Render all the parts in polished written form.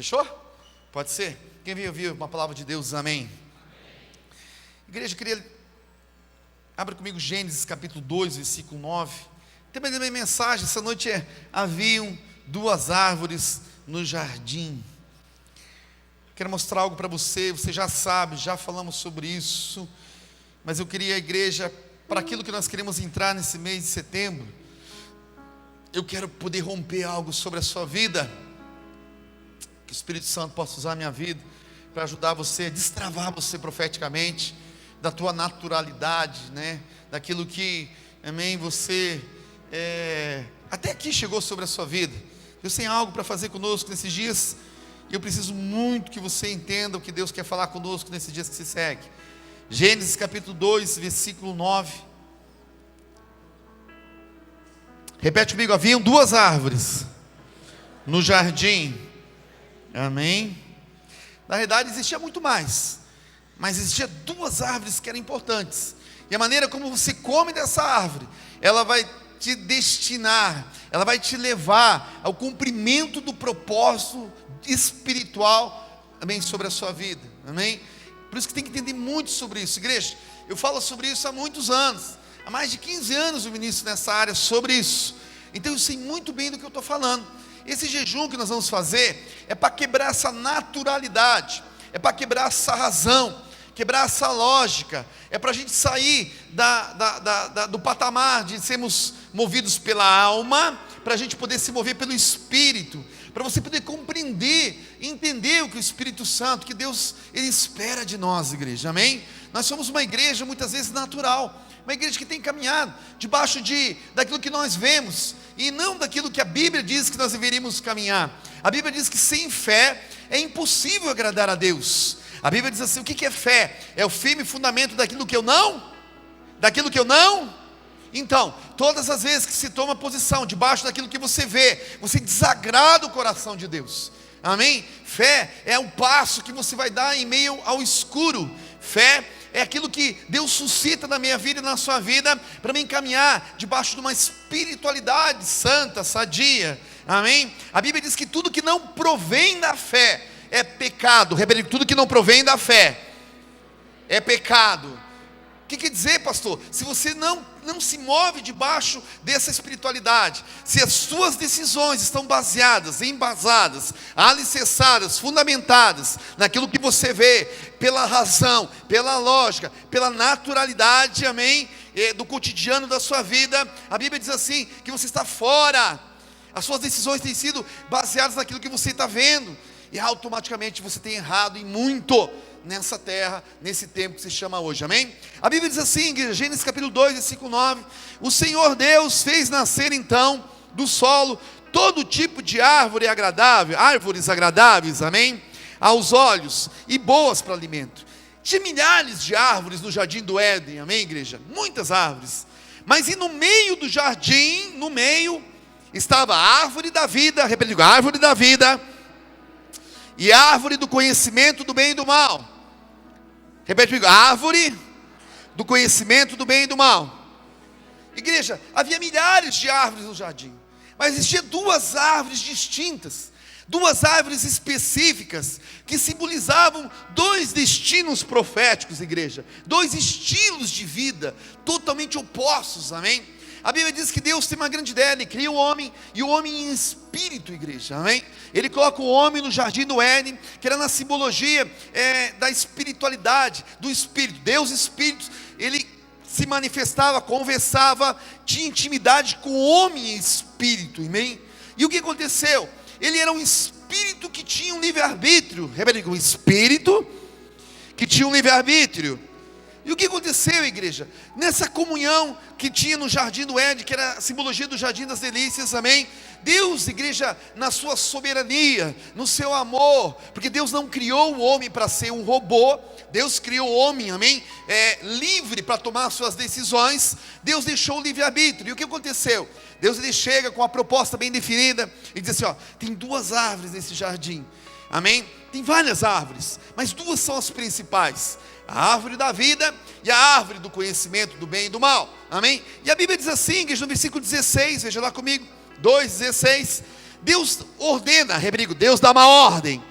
Fechou? Pode ser? Quem veio ouvir uma palavra de Deus, amém? Igreja, abra comigo Gênesis capítulo 2, versículo 9. Também da minha mensagem, essa noite haviam duas árvores no jardim. Quero mostrar algo para você já sabe, já falamos sobre isso, mas eu queria a igreja, para aquilo que nós queremos entrar nesse mês de setembro, eu quero poder romper algo sobre a sua vida, que o Espírito Santo possa usar a minha vida, para ajudar você, a destravar você profeticamente, da tua naturalidade, né? Daquilo que, amém, você, até aqui chegou sobre a sua vida. Deus tem algo para fazer conosco nesses dias, e eu preciso muito que você entenda o que Deus quer falar conosco nesses dias que se segue. Gênesis capítulo 2, versículo 9. Repete comigo: haviam duas árvores no jardim. Amém. Na verdade existia muito mais, mas existia duas árvores que eram importantes, e a maneira como você come dessa árvore, ela vai te destinar, ela vai te levar ao cumprimento do propósito espiritual, amém, sobre a sua vida, amém. Por isso que tem que entender muito sobre isso, igreja. Eu falo sobre isso há muitos anos, há mais de 15 anos eu ministro nessa área sobre isso, então eu sei muito bem do que eu estou falando. Esse jejum que nós vamos fazer é para quebrar essa naturalidade, é para quebrar essa razão, quebrar essa lógica, é para a gente sair do patamar de sermos movidos pela alma, para a gente poder se mover pelo Espírito, para você poder compreender, entender o que o Espírito Santo, que Deus, Ele espera de nós, igreja, amém? Nós somos uma igreja muitas vezes natural, uma igreja que tem caminhado debaixo daquilo que nós vemos, e não daquilo que a Bíblia diz que nós deveríamos caminhar. A Bíblia diz que sem fé é impossível agradar a Deus. A Bíblia diz assim: o que é fé? É o firme fundamento daquilo que eu não. Então, todas as vezes que se toma posição debaixo daquilo que você vê, você desagrada o coração de Deus, amém? Fé é um passo que você vai dar em meio ao escuro. Fé é aquilo que Deus suscita na minha vida e na sua vida, para me encaminhar debaixo de uma espiritualidade santa, sadia, amém? A Bíblia diz que tudo que não provém da fé é pecado. Repete: tudo que não provém da fé é pecado. O que quer dizer, pastor? Se você não se move debaixo dessa espiritualidade, se as suas decisões estão baseadas, embasadas, alicerçadas, fundamentadas naquilo que você vê, pela razão, pela lógica, pela naturalidade, amém, do cotidiano da sua vida, a Bíblia diz assim, que você está fora. As suas decisões têm sido baseadas naquilo que você está vendo, e automaticamente você tem errado em muito nessa terra, nesse tempo que se chama hoje, amém? A Bíblia diz assim, Gênesis capítulo 2, versículo 9: o Senhor Deus fez nascer então do solo todo tipo de árvores agradáveis, amém, aos olhos, e boas para alimento. Tinha milhares de árvores no jardim do Éden, amém, igreja? Muitas árvores, mas e no meio do jardim, estava a árvore da vida, repetindo, a árvore da vida, e a árvore do conhecimento do bem e do mal. Repete comigo: a árvore do conhecimento do bem e do mal. Igreja, havia milhares de árvores no jardim, mas existiam duas árvores distintas, duas árvores específicas, que simbolizavam dois destinos proféticos, igreja, dois estilos de vida, totalmente opostos, amém? A Bíblia diz que Deus tem uma grande ideia, Ele cria o homem, e o homem em espírito, igreja, amém? Ele coloca o homem no jardim do Éden, que era na simbologia da espiritualidade, do Espírito. Deus Espírito, Ele se manifestava, conversava, tinha intimidade com o homem em espírito, amém? E o que aconteceu? Ele era um espírito que tinha um livre-arbítrio, repete, um espírito que tinha um livre-arbítrio. E o que aconteceu, igreja? Nessa comunhão que tinha no jardim do Éden, que era a simbologia do jardim das delícias, amém? Deus, igreja, na sua soberania, no seu amor, porque Deus não criou o homem para ser um robô, Deus criou o homem, amém? Livre para tomar suas decisões. Deus deixou o livre-arbítrio. E o que aconteceu? Deus, ele chega com uma proposta bem definida e diz assim, ó, tem duas árvores nesse jardim, amém? Tem várias árvores, mas duas são as principais: a árvore da vida e a árvore do conhecimento do bem e do mal, amém? E a Bíblia diz assim, no versículo 16, veja lá comigo, 2,16, Deus ordena, Rodrigo, Deus dá uma ordem,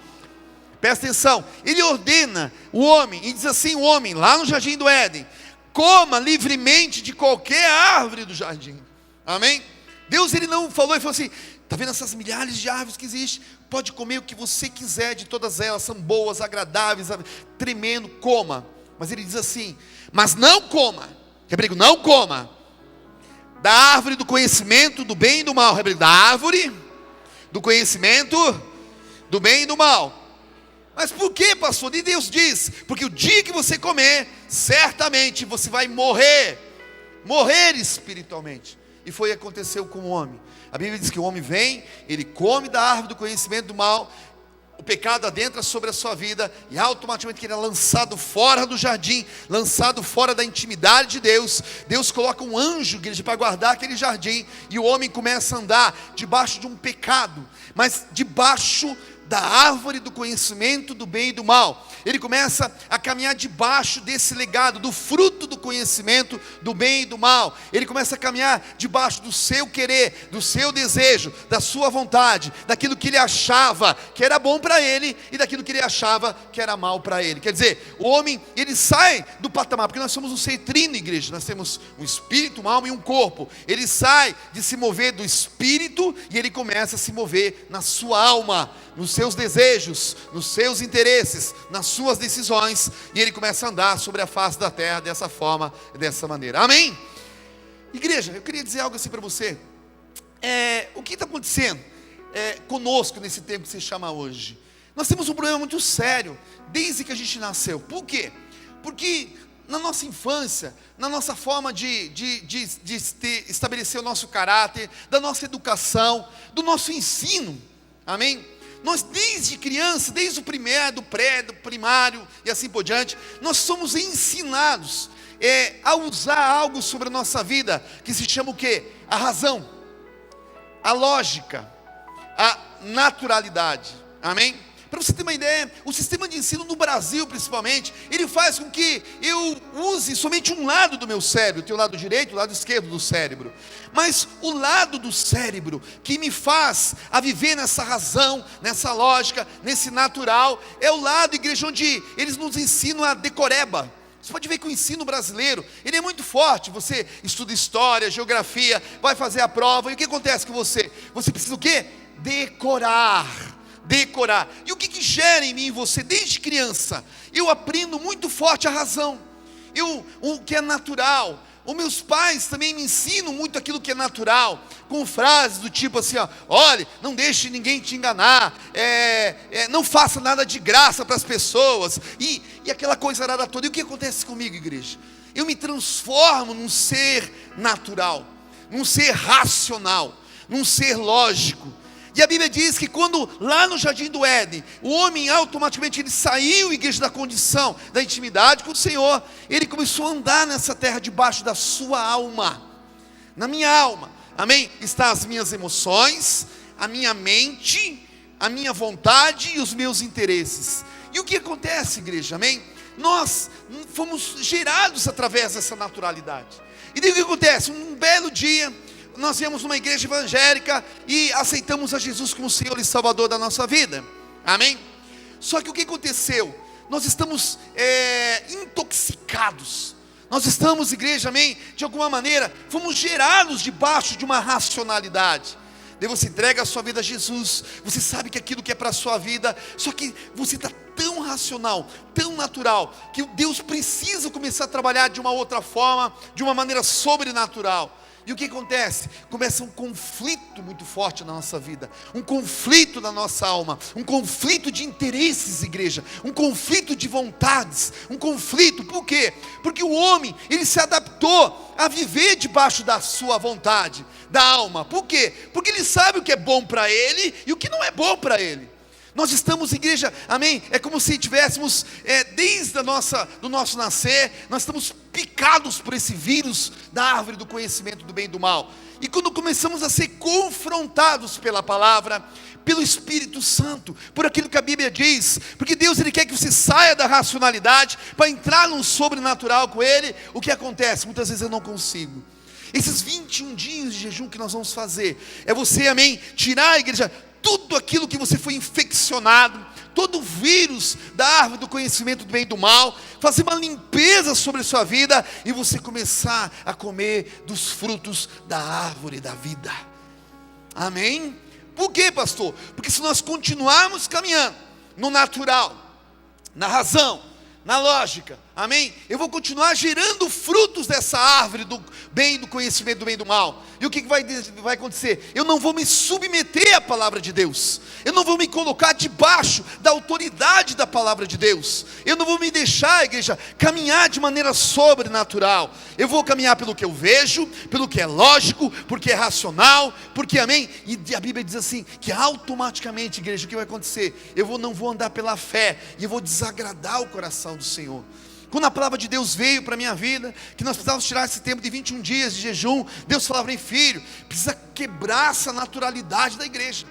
Presta atenção, ele ordena o homem, e diz assim: o homem, lá no jardim do Éden, coma livremente de qualquer árvore do jardim. Amém? Deus, ele não falou, ele falou assim: está vendo essas milhares de árvores que existem? Pode comer o que você quiser de todas elas, são boas, agradáveis, tremendo, coma. Mas ele diz assim: mas não coma, Hebreu, não coma da árvore do conhecimento do bem e do mal. Hebreu, da árvore do conhecimento do bem e do mal. Mas por que, pastor? E Deus diz: porque o dia que você comer, certamente você vai morrer espiritualmente. E foi o que aconteceu com o homem. A Bíblia diz que o homem vem, ele come da árvore do conhecimento do mal, o pecado adentra sobre a sua vida, e automaticamente ele é lançado fora do jardim, lançado fora da intimidade de Deus. Deus coloca um anjo, igreja, para guardar aquele jardim, e o homem começa a andar debaixo de um pecado, mas debaixo da árvore do conhecimento do bem e do mal. Ele começa a caminhar debaixo desse legado, do fruto do conhecimento do bem e do mal. Ele começa a caminhar debaixo do seu querer, do seu desejo, da sua vontade, daquilo que ele achava que era bom para ele, e daquilo que ele achava que era mal para ele. Quer dizer, o homem, ele sai do patamar, porque nós somos um ser trino, igreja, nós temos um espírito, uma alma e um corpo. Ele sai de se mover do espírito, e ele começa a se mover na sua alma, nos seus desejos, nos seus interesses, nas suas decisões, e ele começa a andar sobre a face da terra dessa forma, dessa maneira. Amém? Igreja, eu queria dizer algo assim para você. O que está acontecendo conosco nesse tempo que se chama hoje? Nós temos um problema muito sério desde que a gente nasceu. Por quê? Porque na nossa infância, na nossa forma de estabelecer o nosso caráter, da nossa educação, do nosso ensino, amém? Nós desde criança, desde o primeiro, do pré, do primário e assim por diante, nós somos ensinados a usar algo sobre a nossa vida que se chama o quê? A razão, a lógica, a naturalidade. Amém? Para você ter uma ideia, o sistema de ensino no Brasil principalmente, ele faz com que eu use somente um lado do meu cérebro. Tem o lado direito e o lado esquerdo do cérebro. Mas o lado do cérebro que me faz a viver nessa razão, nessa lógica, nesse natural, é o lado, igreja, onde eles nos ensinam a decoreba. Você pode ver que o ensino brasileiro, ele é muito forte. Você estuda história, geografia, vai fazer a prova, e o que acontece com você? Você precisa o quê? Decorar. E o que gera em mim e você desde criança? Eu aprendo muito forte a razão, o que é natural. Os meus pais também me ensinam muito aquilo que é natural, com frases do tipo assim, olha, não deixe ninguém te enganar, não faça nada de graça para as pessoas, e aquela coisa nada toda. E o que acontece comigo, igreja? Eu me transformo num ser natural, num ser racional, num ser lógico. E a Bíblia diz que quando lá no jardim do Éden, o homem automaticamente ele saiu, igreja, da condição da intimidade com o Senhor, ele começou a andar nessa terra debaixo da sua alma. Na minha alma, amém? Estão as minhas emoções, a minha mente, a minha vontade e os meus interesses. E o que acontece, igreja, amém? Nós fomos gerados através dessa naturalidade. E daí o que acontece? Um belo dia, nós viemos numa igreja evangélica e aceitamos a Jesus como Senhor e Salvador da nossa vida, amém? Só que o que aconteceu? Nós estamos intoxicados, nós estamos, igreja, amém? De alguma maneira, fomos gerados debaixo de uma racionalidade. Daí você entrega a sua vida a Jesus, você sabe que aquilo que é para a sua vida, só que você está tão racional, tão natural, que Deus precisa começar a trabalhar de uma outra forma, de uma maneira sobrenatural. E o que acontece? Começa um conflito muito forte na nossa vida, um conflito na nossa alma, um conflito de interesses, igreja, um conflito de vontades, um conflito. Por quê? Porque o homem, ele se adaptou a viver debaixo da sua vontade, da alma. Por quê? Porque ele sabe o que é bom para ele e o que não é bom para ele. Nós estamos, igreja, amém? É como se tivéssemos, desde do nosso nascer, nós estamos picados por esse vírus da árvore do conhecimento do bem e do mal. E quando começamos a ser confrontados pela palavra, pelo Espírito Santo, por aquilo que a Bíblia diz, porque Deus, Ele quer que você saia da racionalidade para entrar no sobrenatural com Ele. O que acontece? Muitas vezes eu não consigo. Esses 21 dias de jejum que nós vamos fazer, é você, amém, tirar, igreja, tudo aquilo que você foi infeccionado, todo o vírus da árvore do conhecimento do bem e do mal, fazer uma limpeza sobre a sua vida, e você começar a comer dos frutos da árvore da vida. Amém? Por quê, pastor? Porque se nós continuarmos caminhando no natural, na razão, na lógica, amém? Eu vou continuar gerando frutos dessa árvore do bem, do conhecimento do bem e do mal. E o que vai acontecer? Eu não vou me submeter à palavra de Deus. Eu não vou me colocar debaixo da autoridade da palavra de Deus. Eu não vou me deixar, igreja, caminhar de maneira sobrenatural. Eu vou caminhar pelo que eu vejo, pelo que é lógico, porque é racional, porque, amém? E a Bíblia diz assim, que automaticamente, igreja, o que vai acontecer? Eu não vou andar pela fé, e eu vou desagradar o coração do Senhor. Quando a palavra de Deus veio para a minha vida, que nós precisávamos tirar esse tempo de 21 dias de jejum, Deus falava para mim, filho, precisa quebrar essa naturalidade da igreja.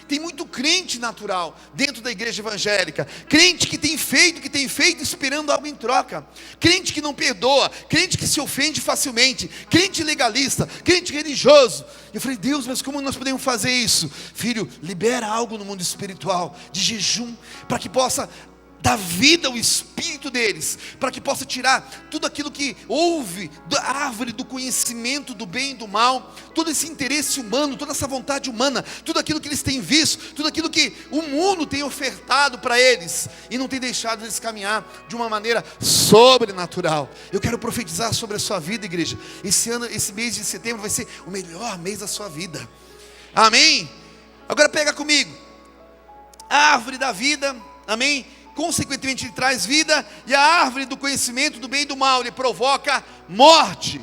Tem muito crente natural dentro da igreja evangélica, crente que tem feito esperando algo em troca, crente que não perdoa, crente que se ofende facilmente, crente legalista, crente religioso. Eu falei, Deus, mas como nós podemos fazer isso? Filho, libera algo no mundo espiritual, de jejum, para que possa dar vida ao espírito deles, para que possa tirar tudo aquilo que houve da árvore do conhecimento do bem e do mal, todo esse interesse humano, toda essa vontade humana, tudo aquilo que eles têm visto, tudo aquilo que o mundo tem ofertado para eles, e não tem deixado eles caminhar de uma maneira sobrenatural. Eu quero profetizar sobre a sua vida, igreja. Esse ano, esse mês de setembro vai ser o melhor mês da sua vida. Amém? Agora pega comigo, a árvore da vida, amém? Consequentemente ele traz vida, e a árvore do conhecimento do bem e do mal, ele provoca morte.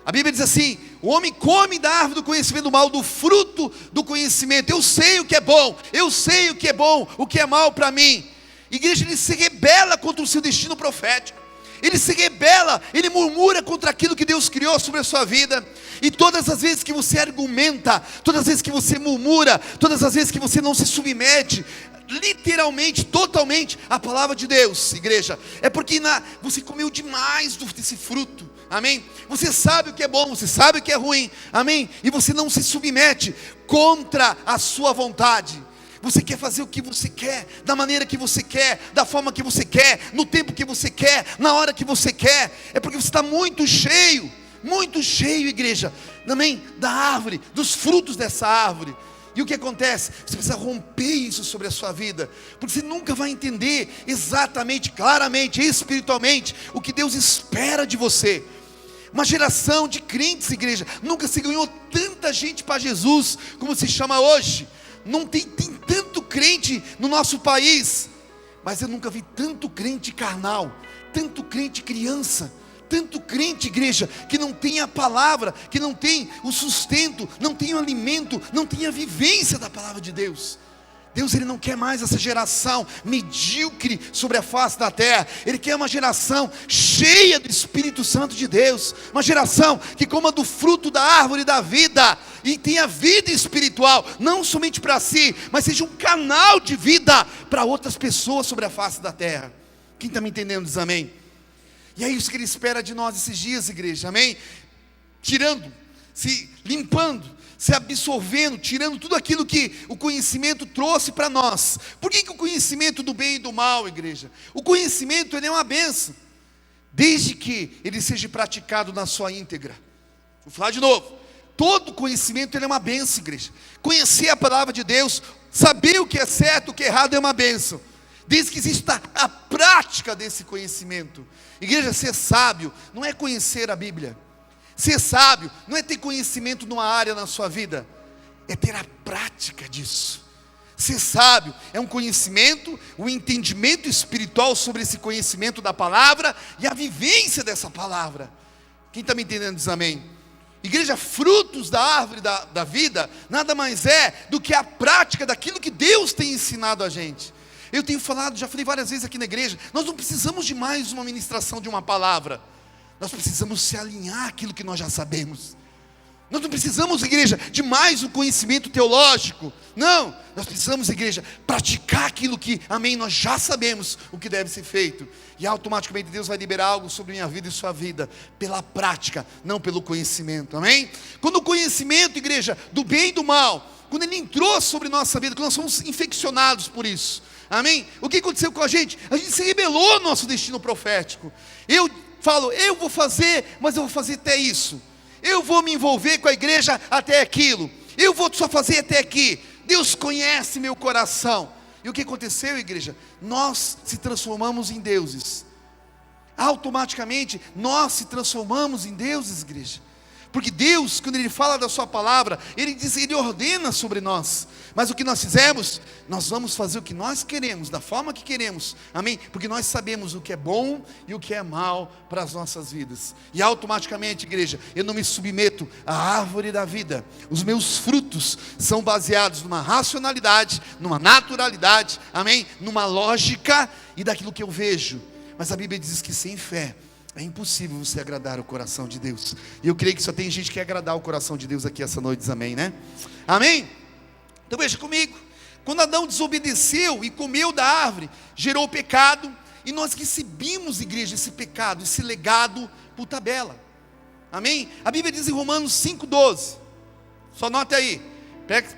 A Bíblia diz assim, o homem come da árvore do conhecimento do mal, do fruto do conhecimento. Eu sei o que é bom, eu sei o que é bom, o que é mal para mim. Igreja, ele se rebela contra o seu destino profético, ele se rebela, ele murmura contra aquilo que Deus criou sobre a sua vida. E todas as vezes que você argumenta, todas as vezes que você murmura, todas as vezes que você não se submete literalmente, totalmente a palavra de Deus, igreja, é porque você comeu demais desse fruto, amém? Você sabe o que é bom, você sabe o que é ruim, amém? E você não se submete contra a sua vontade. Você quer fazer o que você quer, da maneira que você quer, da forma que você quer, no tempo que você quer, na hora que você quer. É porque você está muito cheio, igreja, amém? Da árvore, dos frutos dessa árvore. E o que acontece? Você precisa romper isso sobre a sua vida, porque você nunca vai entender exatamente, claramente, espiritualmente, o que Deus espera de você. Uma geração de crentes, igreja, nunca se ganhou tanta gente para Jesus, como se chama hoje. Não tem tanto crente no nosso país, mas eu nunca vi tanto crente carnal, tanto crente criança, tanto crente, igreja, que não tem a palavra, que não tem o sustento, não tem o alimento, não tem a vivência da palavra de Deus. Deus, ele não quer mais essa geração medíocre sobre a face da terra. Ele quer uma geração cheia do Espírito Santo de Deus, uma geração que coma do fruto da árvore da vida e tenha vida espiritual, não somente para si, mas seja um canal de vida para outras pessoas sobre a face da terra. Quem está me entendendo diz amém? E é isso que ele espera de nós esses dias, igreja, amém? Tirando, se limpando, se absorvendo, tirando tudo aquilo que o conhecimento trouxe para nós. Por que o conhecimento do bem e do mal, igreja? O conhecimento, ele é uma bênção, desde que ele seja praticado na sua íntegra. Vou falar de novo, todo conhecimento, ele é uma bênção, igreja. Conhecer a palavra de Deus, saber o que é certo, o que é errado, é uma bênção, desde que exista a prática desse conhecimento. Igreja, ser sábio não é conhecer a Bíblia. Ser sábio não é ter conhecimento numa área na sua vida, é ter a prática disso. Ser sábio é um conhecimento, um entendimento espiritual sobre esse conhecimento da palavra e a vivência dessa palavra. Quem está me entendendo diz amém. Igreja, frutos da árvore da vida nada mais é do que a prática daquilo que Deus tem ensinado a gente. Eu tenho falado, já falei várias vezes aqui na igreja, nós não precisamos de mais uma ministração de uma palavra. Nós precisamos se alinhar àquilo que nós já sabemos. Nós não precisamos, igreja, de mais um conhecimento teológico. Não, nós precisamos, igreja, praticar aquilo que, amém, nós já sabemos o que deve ser feito. E automaticamente Deus vai liberar algo sobre minha vida e sua vida, pela prática, não pelo conhecimento, amém? Quando o conhecimento, igreja, do bem e do mal, quando ele entrou sobre nossa vida, quando nós somos infeccionados por isso, Amém? O que aconteceu com a gente? A gente se rebelou ao nosso destino profético. Eu falo, eu vou fazer, mas eu vou fazer até isso. Eu vou me envolver com a igreja até aquilo. Eu vou só fazer até aqui. Deus conhece meu coração. E o que aconteceu, igreja? Nós se transformamos em deuses. Automaticamente, nós se transformamos em deuses, igreja. Porque Deus, quando Ele fala da sua palavra, Ele diz, Ele ordena sobre nós. Mas o que nós fizemos? Nós vamos fazer o que nós queremos, da forma que queremos, amém? Porque nós sabemos o que é bom e o que é mal para as nossas vidas. E automaticamente, igreja, eu não me submeto à árvore da vida. Os meus frutos são baseados numa racionalidade, numa naturalidade, amém? Numa lógica e daquilo que eu vejo. Mas a Bíblia diz que sem fé é impossível você agradar o coração de Deus. E eu creio que só tem gente que quer agradar o coração de Deus aqui essa noite, diz amém, né? Amém? Então veja comigo, quando Adão desobedeceu e comeu da árvore, gerou o pecado, e nós recebemos, igreja, esse pecado, esse legado por tabela. Amém? A Bíblia diz em Romanos 5,12, só nota aí,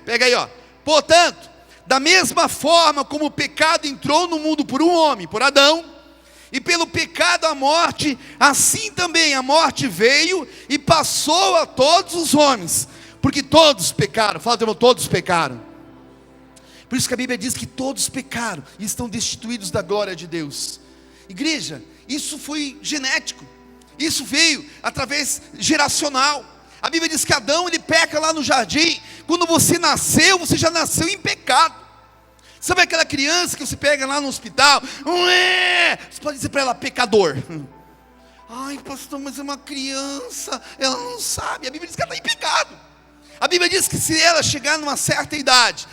pega aí, ó. Portanto, da mesma forma como o pecado entrou no mundo por um homem, por Adão, e pelo pecado a morte, assim também a morte veio e passou a todos os homens, porque todos pecaram. Fala, irmão, todos pecaram. Por isso que a Bíblia diz que todos pecaram e estão destituídos da glória de Deus. Igreja, isso foi genético, isso veio através geracional. A Bíblia diz que Adão, ele peca lá no jardim. Quando você nasceu, você já nasceu em pecado. Sabe aquela criança que você pega lá no hospital? Você pode dizer para ela, pecador. Ai, pastor, mas é uma criança, ela não sabe. A Bíblia diz que ela está em pecado. A Bíblia diz que se ela chegar numa certa idade,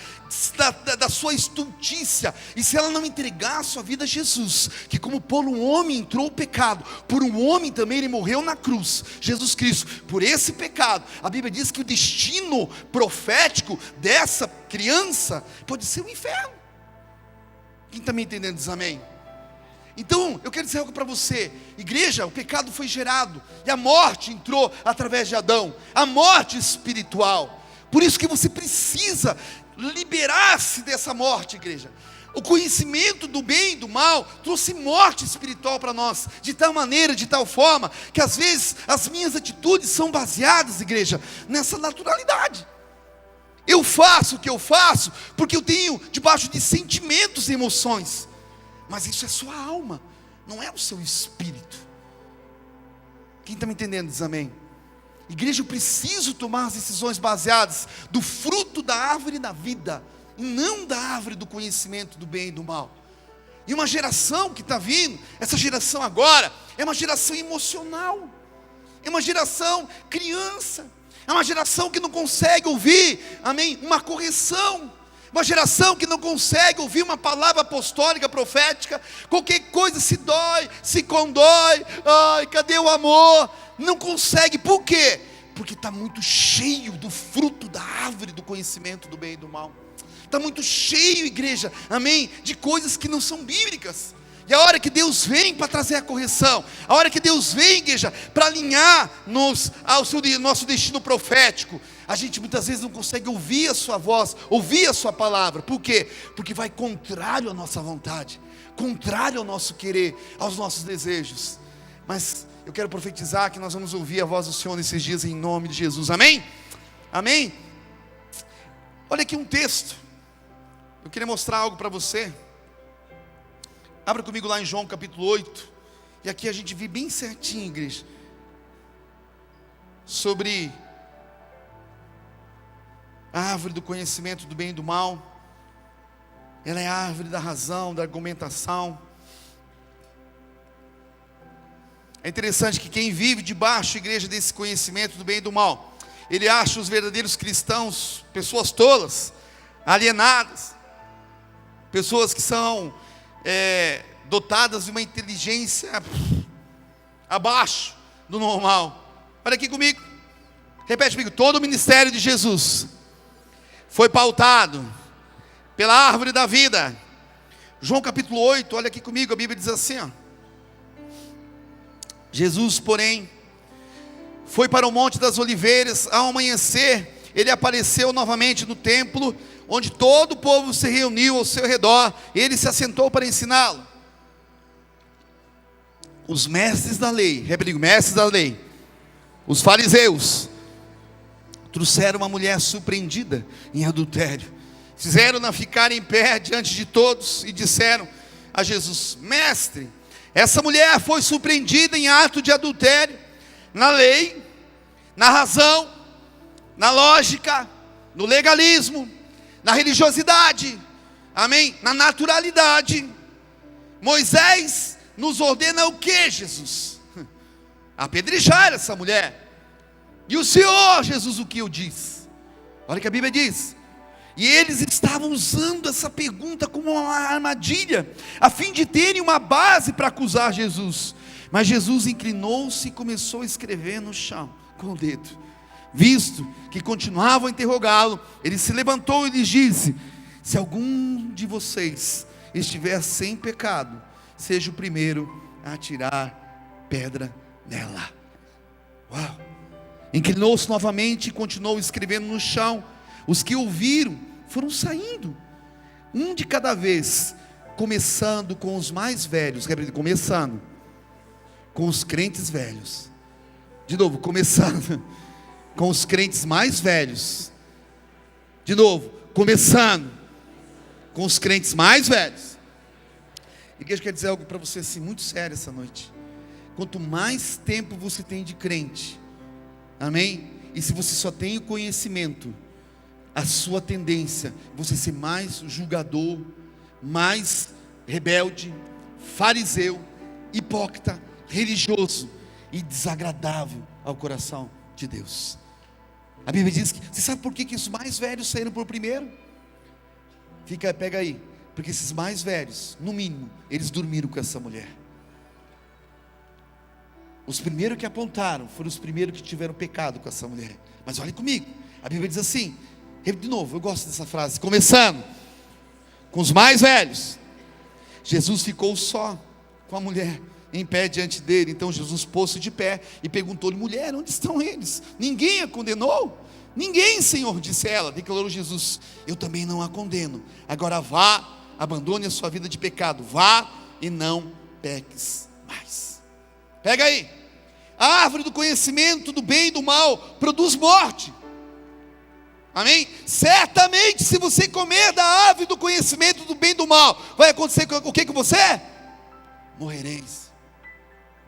da sua estultícia, e se ela não entregar a sua vida a Jesus, que como por um homem entrou o pecado, por um homem também ele morreu na cruz, Jesus Cristo, por esse pecado, a Bíblia diz que o destino profético dessa criança pode ser o inferno. Quem está me entendendo diz amém? Então, eu quero dizer algo para você, igreja, o pecado foi gerado, e a morte entrou através de Adão, a morte espiritual. Por isso que você precisa liberar-se dessa morte, igreja. O conhecimento do bem e do mal trouxe morte espiritual para nós, de tal maneira, de tal forma, que às vezes as minhas atitudes são baseadas, igreja, nessa naturalidade. Eu faço o que eu faço, porque eu tenho debaixo de sentimentos e emoções, mas isso é sua alma, não é o seu espírito. Quem está me entendendo diz amém? Igreja, eu preciso tomar as decisões baseadas do fruto da árvore da vida, e não da árvore do conhecimento do bem e do mal. E uma geração que está vindo, essa geração agora, é uma geração emocional, é uma geração criança, é uma geração que não consegue ouvir, amém, uma correção, uma geração que não consegue ouvir uma palavra apostólica, profética. Qualquer coisa se dói, se condói, ai, cadê o amor? Não consegue, por quê? Porque está muito cheio do fruto da árvore do conhecimento do bem e do mal. Está muito cheio, igreja, amém, de coisas que não são bíblicas. E a hora que Deus vem para trazer a correção, a hora que Deus vem, igreja, para alinhar-nos ao nosso destino profético, a gente muitas vezes não consegue ouvir a sua voz, ouvir a sua palavra. Por quê? Porque vai contrário à nossa vontade, contrário ao nosso querer, aos nossos desejos. Mas eu quero profetizar que nós vamos ouvir a voz do Senhor nesses dias, em nome de Jesus, amém? Amém? Olha aqui um texto, eu queria mostrar algo para você. Abra comigo lá em João capítulo 8, e aqui a gente vê bem certinho, igreja, sobre a árvore do conhecimento do bem e do mal. Ela é a árvore da razão, da argumentação. É interessante que quem vive debaixo, igreja, desse conhecimento do bem e do mal, ele acha os verdadeiros cristãos pessoas tolas, alienadas, pessoas que são dotadas de uma inteligência abaixo do normal. Olha aqui comigo, repete comigo: todo o ministério de Jesus foi pautado pela árvore da vida. João capítulo 8, olha aqui comigo, a Bíblia diz assim, ó: Jesus, porém, foi para o Monte das Oliveiras. Ao amanhecer, ele apareceu novamente no templo, onde todo o povo se reuniu ao seu redor, ele se assentou para ensiná-lo. Os mestres da lei, repetindo, mestres da lei, os fariseus, trouxeram uma mulher surpreendida em adultério, fizeram-na ficar em pé diante de todos e disseram a Jesus: mestre, essa mulher foi surpreendida em ato de adultério, na lei, na razão, na lógica, no legalismo, na religiosidade, amém? Na naturalidade. Moisés nos ordena o que, Jesus? Apedrejar essa mulher. E o Senhor, Jesus, o que eu disse? Olha o que a Bíblia diz. E eles estavam usando essa pergunta como uma armadilha, a fim de terem uma base para acusar Jesus. Mas Jesus inclinou-se e começou a escrever no chão com o dedo. Visto que continuavam a interrogá-lo, ele se levantou e lhes disse: se algum de vocês estiver sem pecado, seja o primeiro a atirar pedra nela. Uau! Inclinou-se novamente e continuou escrevendo no chão. Os que ouviram foram saindo, um de cada vez, começando com os mais velhos. Começando com os crentes velhos. De novo, começando com os crentes mais velhos. De novo, começando com os crentes mais velhos. A igreja quer dizer algo para você assim, muito sério essa noite. Quanto mais tempo você tem de crente, amém? E se você só tem o conhecimento, a sua tendência é você ser mais julgador, mais rebelde, fariseu, hipócrita, religioso e desagradável ao coração de Deus. A Bíblia diz que, você sabe por que os mais velhos saíram por primeiro? Pega aí, porque esses mais velhos, no mínimo, eles dormiram com essa mulher. Os primeiros que apontaram foram os primeiros que tiveram pecado com essa mulher. Mas olhe comigo, a Bíblia diz assim, de novo, eu gosto dessa frase, começando com os mais velhos. Jesus ficou só com a mulher em pé diante dele. Então Jesus pôs-se de pé e perguntou-lhe: mulher, onde estão eles? Ninguém a condenou? Ninguém, Senhor, disse ela. Declarou Jesus: eu também não a condeno. Agora vá, abandone a sua vida de pecado, vá e não peques mais. Pega aí. A árvore do conhecimento do bem e do mal produz morte. Amém? Certamente, se você comer da árvore do conhecimento do bem e do mal, vai acontecer o que com você? Morrereis.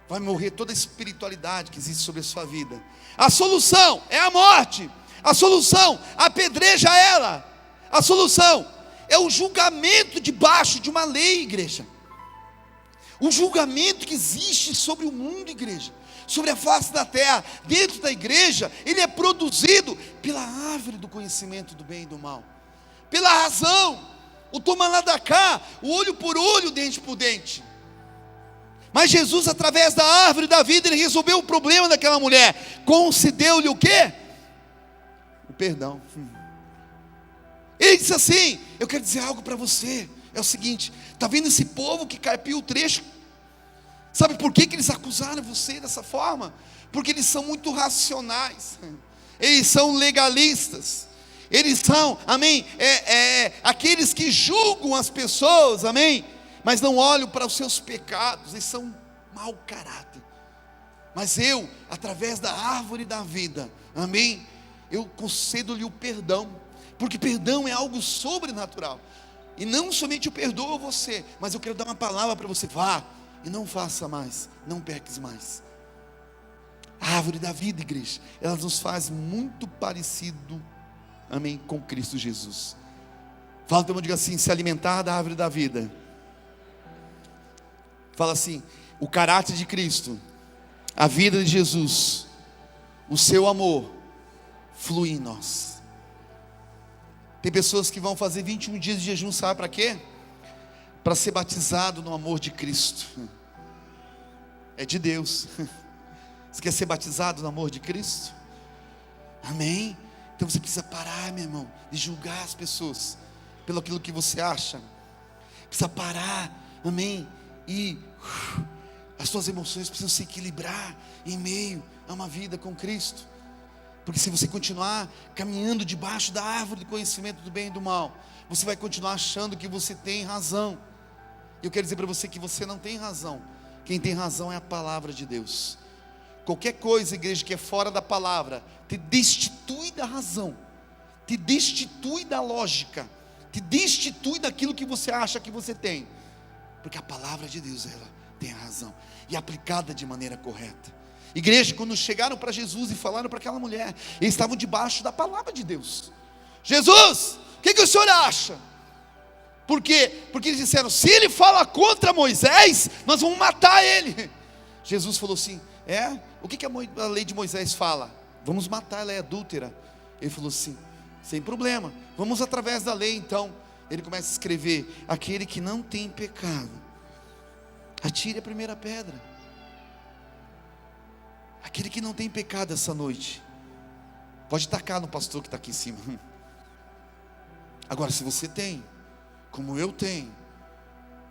Vai morrer toda a espiritualidade que existe sobre a sua vida. A solução é a morte. A solução, apedreja ela. A solução é o julgamento debaixo de uma lei, igreja. O julgamento que existe sobre o mundo, igreja, sobre a face da terra, dentro da igreja, ele é produzido pela árvore do conhecimento do bem e do mal, pela razão, o toma lá da cá, o olho por olho, dente por dente. Mas Jesus, através da árvore da vida, ele resolveu o problema daquela mulher, concedeu-lhe o quê? O perdão. Ele disse assim: eu quero dizer algo para você, é o seguinte, está vendo esse povo que carpiu o trecho? Sabe por que eles acusaram você dessa forma? Porque eles são muito racionais, eles são legalistas, eles são, amém, aqueles que julgam as pessoas, amém, mas não olham para os seus pecados, eles são mau caráter. Mas eu, através da árvore da vida, amém, eu concedo-lhe o perdão, porque perdão é algo sobrenatural, e não somente eu perdoo você, mas eu quero dar uma palavra para você: vá e não faça mais, não peques mais. A árvore da vida, igreja, ela nos faz muito parecido, amém, com Cristo Jesus. Fala, então, diga assim: se alimentar da árvore da vida. Fala assim: o caráter de Cristo, a vida de Jesus, o seu amor flui em nós. Tem pessoas que vão fazer 21 dias de jejum, sabe para quê? Para ser batizado no amor de Cristo. É de Deus. Você quer ser batizado no amor de Cristo? Amém? Então você precisa parar, meu irmão, de julgar as pessoas pelo aquilo que você acha. Precisa parar, amém? E as suas emoções precisam se equilibrar em meio a uma vida com Cristo. Porque se você continuar caminhando debaixo da árvore do conhecimento do bem e do mal, você vai continuar achando que você tem razão. Eu quero dizer para você que você não tem razão. Quem tem razão é a palavra de Deus. Qualquer coisa, igreja, que é fora da palavra, te destitui da razão, te destitui da lógica, te destitui daquilo que você acha que você tem. Porque a palavra de Deus, ela tem a razão, e aplicada de maneira correta. Igreja, quando chegaram para Jesus e falaram para aquela mulher, eles estavam debaixo da palavra de Deus. Jesus, o que o senhor acha? Por quê? Porque eles disseram, se ele fala contra Moisés, nós vamos matar ele. Jesus falou assim, o que a lei de Moisés fala? Vamos matar, ela é adúltera. Ele falou assim, sem problema, vamos através da lei então. Ele começa a escrever, aquele que não tem pecado, atire a primeira pedra. Aquele que não tem pecado essa noite, pode tacar no pastor que está aqui em cima. Agora, se você tem, como eu tenho,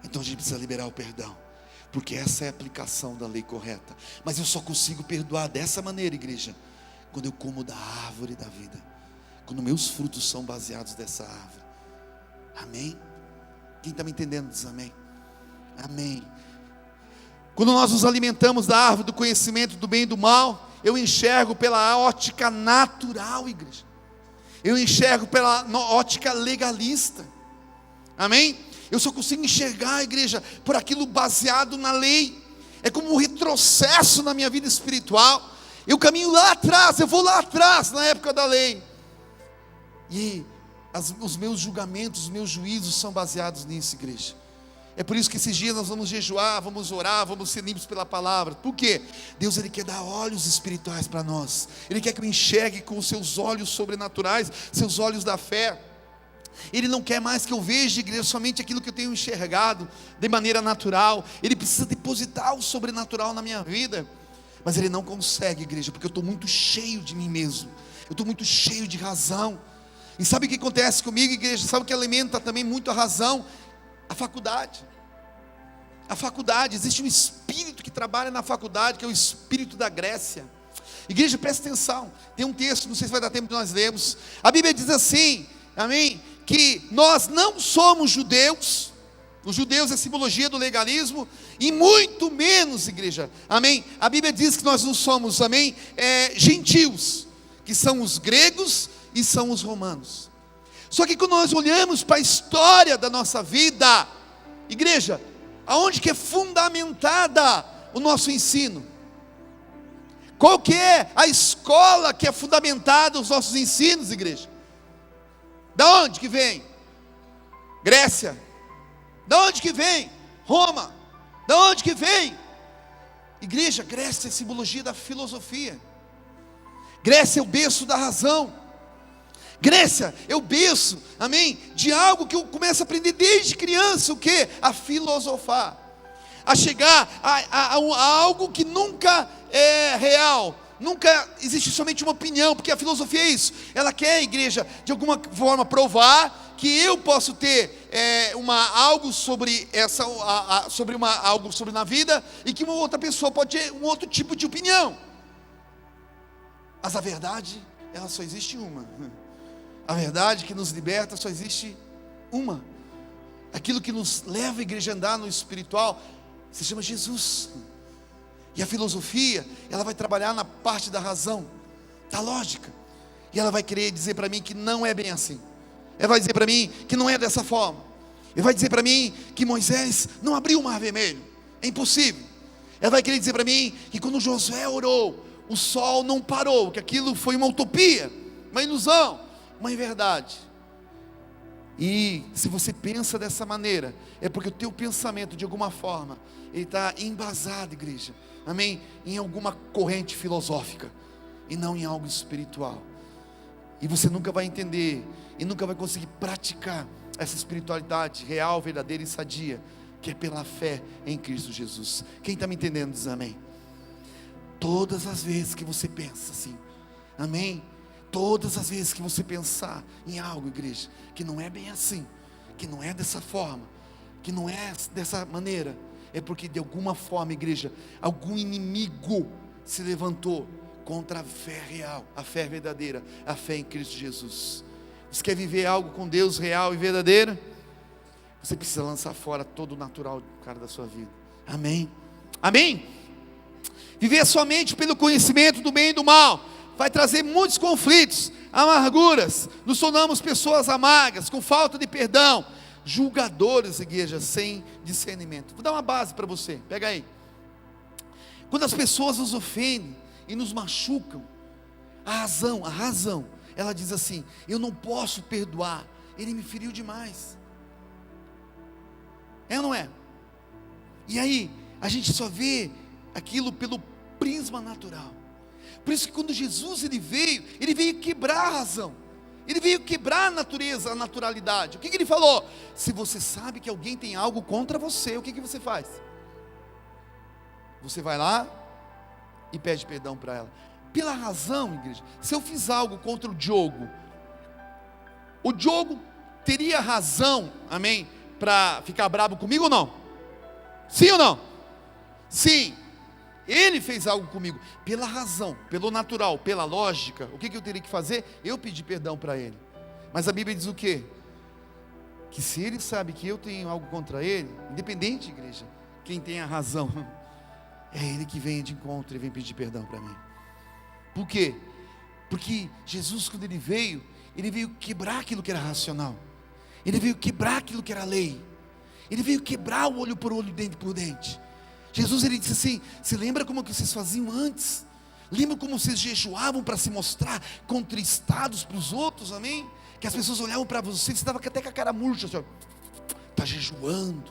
então a gente precisa liberar o perdão, porque essa é a aplicação da lei correta. Mas eu só consigo perdoar dessa maneira, igreja, quando eu como da árvore da vida, quando meus frutos são baseados dessa árvore. Amém? Quem está me entendendo diz amém. Amém. Quando nós nos alimentamos da árvore do conhecimento do bem e do mal, eu enxergo pela ótica natural, igreja. Eu enxergo pela ótica legalista. Amém? Eu só consigo enxergar, igreja, por aquilo baseado na lei. É como um retrocesso na minha vida espiritual. Eu caminho lá atrás, eu vou lá atrás, na época da lei. E os meus julgamentos, os meus juízos são baseados nisso, igreja. É por isso que esses dias nós vamos jejuar, vamos orar, vamos ser limpos pela palavra. Por quê? Deus, Ele quer dar olhos espirituais para nós. Ele quer que eu enxergue com os seus olhos sobrenaturais, seus olhos da fé. Ele não quer mais que eu veja, igreja, somente aquilo que eu tenho enxergado de maneira natural. Ele precisa depositar o sobrenatural na minha vida. Mas Ele não consegue, igreja, porque eu estou muito cheio de mim mesmo. Eu estou muito cheio de razão. E sabe o que acontece comigo, igreja? Sabe o que alimenta também muito a razão? A faculdade. A faculdade, existe um espírito que trabalha na faculdade, que é o espírito da Grécia. Igreja, presta atenção, tem um texto, não sei se vai dar tempo de nós lermos. A Bíblia diz assim, amém, que nós não somos judeus. Os judeus é simbologia do legalismo, e muito menos, igreja, amém, a Bíblia diz que nós não somos, amém, gentios, que são os gregos e são os romanos. Só que quando nós olhamos para a história da nossa vida, igreja, aonde que é fundamentada o nosso ensino? Qual que é a escola que é fundamentada os nossos ensinos, igreja? Da onde que vem? Grécia. Da onde que vem? Roma. Da onde que vem? Igreja, Grécia é simbologia da filosofia. Grécia é o berço da razão. Grécia é o berço, amém, de algo que eu começo a aprender desde criança, o que? A filosofar, a chegar a algo que nunca é real, nunca existe somente uma opinião, porque a filosofia é isso, ela quer, igreja, de alguma forma provar que eu posso ter algo sobre algo sobre na vida, e que uma outra pessoa pode ter um outro tipo de opinião. Mas a verdade, ela só existe uma. A verdade que nos liberta só existe uma. Aquilo que nos leva a igreja a andar no espiritual se chama Jesus. E a filosofia, ela vai trabalhar na parte da razão, da lógica. E ela vai querer dizer para mim que não é bem assim. Ela vai dizer para mim que não é dessa forma. Ela vai dizer para mim que Moisés não abriu o mar vermelho. É impossível. Ela vai querer dizer para mim que quando Josué orou, o sol não parou, que aquilo foi uma utopia, uma ilusão, uma inverdade. E se você pensa dessa maneira, é porque o teu pensamento, de alguma forma, ele está embasado, igreja, amém, em alguma corrente filosófica, e não em algo espiritual. E você nunca vai entender, e nunca vai conseguir praticar essa espiritualidade real, verdadeira e sadia, que é pela fé em Cristo Jesus. Quem está me entendendo diz amém. Todas as vezes que você pensa assim, amém, todas as vezes que você pensar em algo, igreja, que não é bem assim, que não é dessa forma, que não é dessa maneira, é porque de alguma forma, igreja, algum inimigo se levantou contra a fé real, a fé verdadeira, a fé em Cristo Jesus. Você quer viver algo com Deus real e verdadeiro? Você precisa lançar fora todo o natural cara da sua vida. Amém? Amém? Viver somente pelo conhecimento do bem e do mal vai trazer muitos conflitos, amarguras. Nos tornamos pessoas amargas, com falta de perdão, julgadores, igreja, sem discernimento. Vou dar uma base para você, pega aí. Quando as pessoas nos ofendem e nos machucam, a razão, ela diz assim: eu não posso perdoar, ele me feriu demais. É ou não é? E aí, a gente só vê aquilo pelo prisma natural. Por isso que quando Jesus ele veio quebrar a razão. Ele veio quebrar a natureza, a naturalidade. O que ele falou? Se você sabe que alguém tem algo contra você, o que você faz? Você vai lá e pede perdão para ela. Pela razão, igreja, se eu fiz algo contra o Diogo teria razão, amém, para ficar bravo comigo ou não? Sim ou não? Sim. Ele fez algo comigo, pela razão, pelo natural, pela lógica. O que eu teria que fazer? Eu pedir perdão para ele. Mas a Bíblia diz o quê? Que se ele sabe que eu tenho algo contra ele, independente, igreja, quem tem a razão, é ele que vem de encontro e vem pedir perdão para mim. Por quê? Porque Jesus, quando ele veio quebrar aquilo que era racional. Ele veio quebrar aquilo que era lei. Ele veio quebrar o olho por olho, dente por dente. Jesus, ele disse assim: se lembra como que vocês faziam antes? Lembra como vocês jejuavam para se mostrar contristados para os outros, amém? Que as pessoas olhavam para você, você estava até com a cara murcha, assim, está jejuando.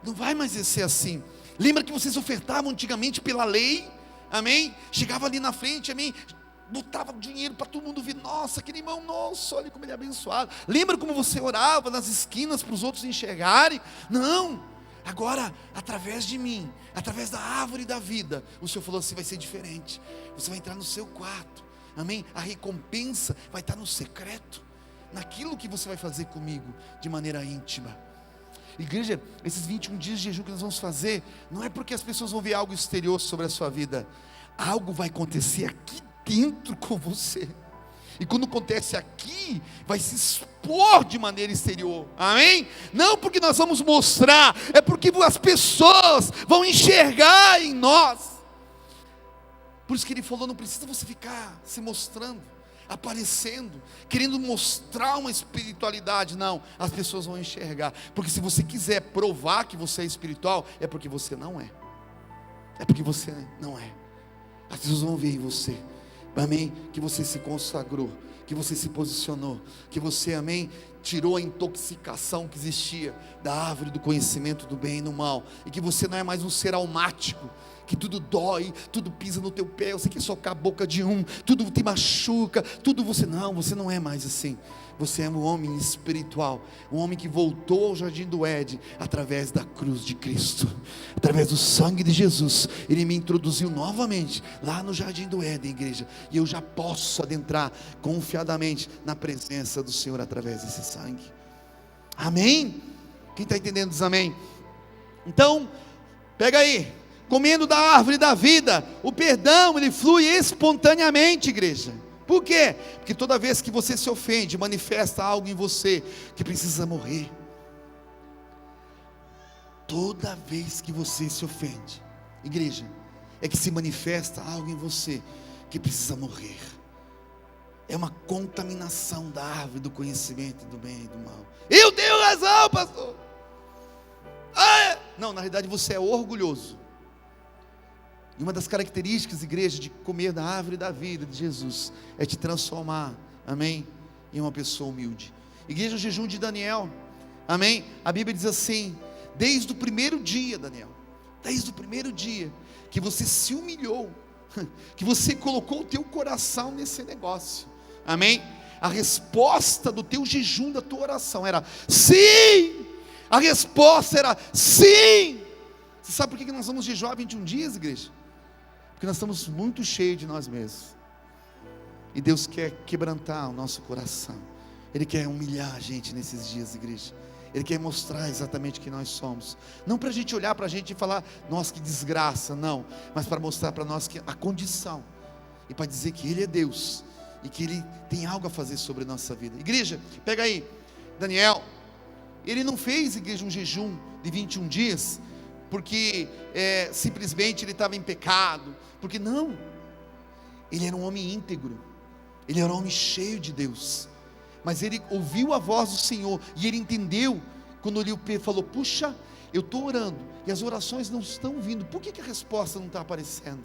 Não vai mais ser assim. Lembra que vocês ofertavam antigamente pela lei, amém? Chegava ali na frente, amém? Botava dinheiro para todo mundo ver, nossa, aquele irmão, nossa, olha como ele é abençoado. Lembra como você orava nas esquinas para os outros enxergarem? Não. Agora, através de mim, através da árvore da vida, o Senhor falou assim: vai ser diferente. Você vai entrar no seu quarto, amém? A recompensa vai estar no secreto, naquilo que você vai fazer comigo, de maneira íntima. Igreja, esses 21 dias de jejum que nós vamos fazer, não é porque as pessoas vão ver algo exterior sobre a sua vida. Algo vai acontecer aqui dentro com você. E quando acontece aqui, vai se expor de maneira exterior, amém? Não porque nós vamos mostrar, é porque as pessoas vão enxergar em nós. Por isso que ele falou: não precisa você ficar se mostrando, aparecendo, querendo mostrar uma espiritualidade. Não, as pessoas vão enxergar. Porque se você quiser provar que você é espiritual, é porque você não é. É porque você não é. As pessoas vão ver em você, amém, que você se consagrou, que você se posicionou, que você, amém, tirou a intoxicação que existia da árvore do conhecimento do bem e do mal, e que você não é mais um ser almático, que tudo dói, tudo pisa no teu pé, você quer socar a boca de um, tudo te machuca, tudo você não é mais assim. Você é um homem espiritual, um homem que voltou ao jardim do Éden, através da cruz de Cristo, através do sangue de Jesus. Ele me introduziu novamente, lá no jardim do Éden, igreja, e eu já posso adentrar confiadamente na presença do Senhor, através desse sangue, amém? Quem está entendendo diz amém. Então, pega aí, comendo da árvore da vida, o perdão ele flui espontaneamente, igreja. Por quê? Porque toda vez que você se ofende, manifesta algo em você que precisa morrer. Toda vez que você se ofende, igreja, é que se manifesta algo em você que precisa morrer. É uma contaminação da árvore do conhecimento do bem e do mal. Eu tenho razão, pastor. Não, na realidade você é orgulhoso. E uma das características, igreja, de comer da árvore da vida de Jesus, é te transformar, amém, em uma pessoa humilde. Igreja, o jejum de Daniel, amém, a Bíblia diz assim: desde o primeiro dia, Daniel, desde o primeiro dia, que você se humilhou, que você colocou o teu coração nesse negócio, amém, a resposta do teu jejum, da tua oração era sim, a resposta era sim. Você sabe por que nós vamos jejuar 21 dias, igreja? Porque nós estamos muito cheios de nós mesmos, e Deus quer quebrantar o nosso coração. Ele quer humilhar a gente nesses dias, igreja. Ele quer mostrar exatamente quem nós somos, não para a gente olhar para a gente e falar, nossa, que desgraça, não, mas para mostrar para nós que a condição e para dizer que Ele é Deus, e que Ele tem algo a fazer sobre a nossa vida. Igreja, pega aí, Daniel, ele não fez, igreja, um jejum de 21 dias, porque simplesmente ele estava em pecado, porque não, ele era um homem íntegro, ele era um homem cheio de Deus, mas ele ouviu a voz do Senhor, e ele entendeu, quando ele falou, puxa, eu estou orando, e as orações não estão vindo, por que a resposta não está aparecendo?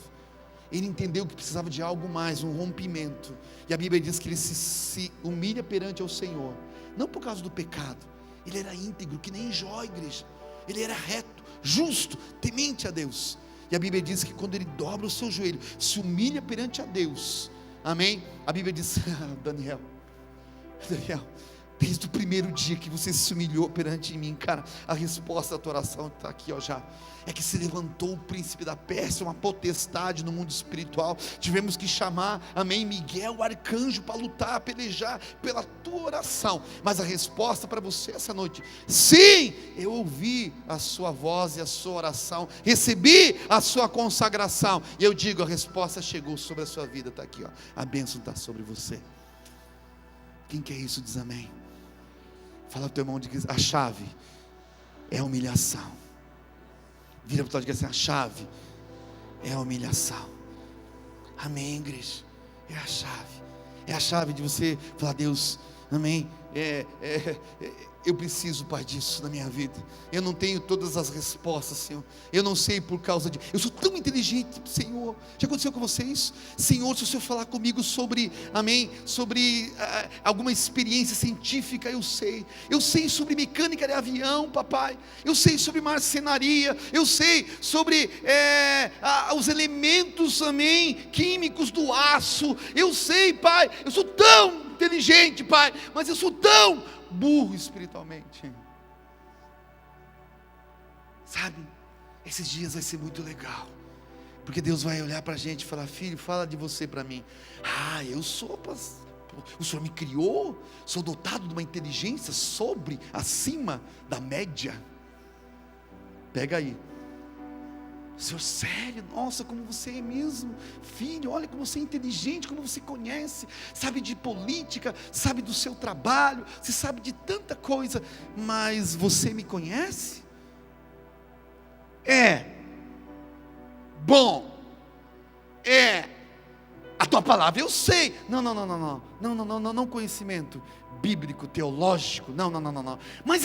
Ele entendeu que precisava de algo mais, um rompimento, e a Bíblia diz que ele se humilha perante ao Senhor, não por causa do pecado, ele era íntegro, que nem Jó, igreja, ele era reto, justo, temente a Deus, e a Bíblia diz que quando ele dobra o seu joelho, se humilha perante a Deus, amém? A Bíblia diz, Daniel, desde o primeiro dia que você se humilhou perante mim, cara, a resposta da tua oração está aqui, ó, já, é que se levantou o príncipe da Pérsia, uma potestade no mundo espiritual, tivemos que chamar, amém, Miguel, o arcanjo, para lutar, pelejar pela tua oração, mas a resposta para você essa noite, sim, eu ouvi a sua voz e a sua oração, recebi a sua consagração, e eu digo, a resposta chegou sobre a sua vida, está aqui, ó, a bênção está sobre você. Quem quer isso diz amém. Fala para o teu irmão, diz, a chave é a humilhação. Vira para o lado e diz assim, a chave é a humilhação. Amém, igreja, é a chave. É a chave de você falar, Deus, amém, eu preciso, Pai, disso na minha vida. Eu não tenho todas as respostas, Senhor. Eu não sei por causa de... Eu sou tão inteligente, Senhor. Já aconteceu com você isso? Senhor, se o Senhor falar comigo sobre, amém, sobre alguma experiência científica, eu sei. Eu sei sobre mecânica de avião, papai. Eu sei sobre marcenaria. Eu sei sobre os elementos, amém, químicos do aço. Eu sei, Pai. Eu sou tão inteligente, Pai. Mas eu sou tão burro espiritualmente, sabe? Esses dias vai ser muito legal, porque Deus vai olhar para a gente e falar, filho, fala de você para mim. Eu sou, o Senhor me criou, sou dotado de uma inteligência acima da média. Pega aí, Senhor, sério, nossa, como você é mesmo, filho, olha como você é inteligente, como você conhece, sabe de política, sabe do seu trabalho, você sabe de tanta coisa, mas você me conhece? Bom, a tua palavra eu sei, não conhecimento bíblico, teológico, não, mas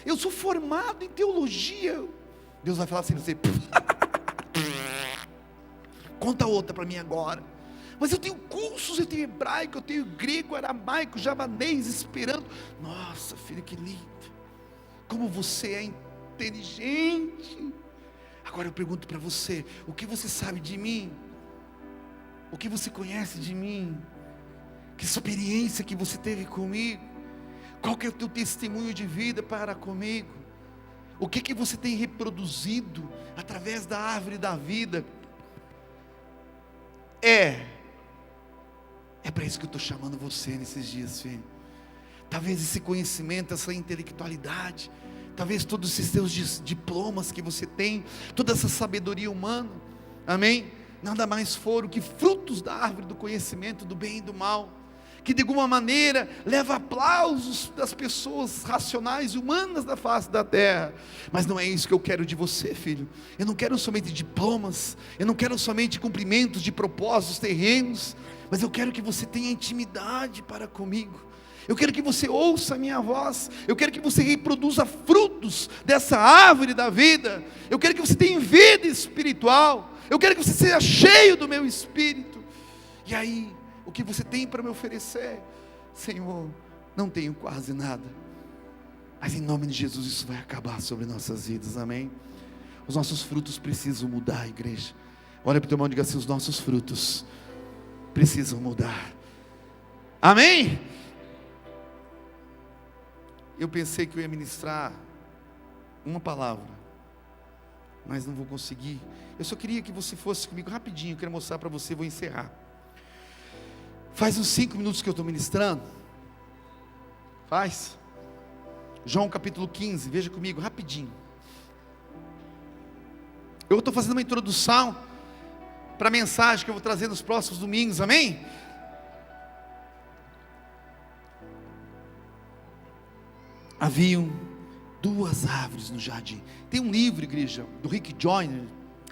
eu sou formado em teologia. Deus vai falar assim, você, conta outra para mim agora. Mas eu tenho cursos, eu tenho hebraico, eu tenho grego, aramaico, javanês, esperando. Nossa, filho, que lindo, como você é inteligente. Agora eu pergunto para você, o que você sabe de mim? O que você conhece de mim? Que experiência que você teve comigo? Qual que é o teu testemunho de vida para comigo? O que você tem reproduzido através da árvore da vida? É para isso que eu estou chamando você nesses dias, filho. Talvez esse conhecimento, essa intelectualidade, talvez todos esses seus diplomas que você tem, toda essa sabedoria humana, amém? Nada mais foram que frutos da árvore do conhecimento do bem e do mal, que de alguma maneira leva aplausos das pessoas racionais e humanas da face da terra, mas não é isso que eu quero de você, filho. Eu não quero somente diplomas, eu não quero somente cumprimentos de propósitos terrenos, mas eu quero que você tenha intimidade para comigo. Eu quero que você ouça a minha voz, eu quero que você reproduza frutos dessa árvore da vida, eu quero que você tenha vida espiritual, eu quero que você seja cheio do meu espírito. E aí, o que você tem para me oferecer? Senhor, não tenho quase nada, mas em nome de Jesus isso vai acabar sobre nossas vidas, amém? Os nossos frutos precisam mudar, igreja. Olha para o teu irmão e diga assim, os nossos frutos precisam mudar, amém? Eu pensei que eu ia ministrar uma palavra, mas não vou conseguir. Eu só queria que você fosse comigo rapidinho, eu quero mostrar para você, vou encerrar. Faz uns 5 minutos que eu estou ministrando. Faz. João capítulo 15, veja comigo rapidinho. Eu estou fazendo uma introdução, para a mensagem que eu vou trazer nos próximos domingos, amém? Haviam 2 árvores no jardim. Tem um livro, igreja, do Rick Joyner,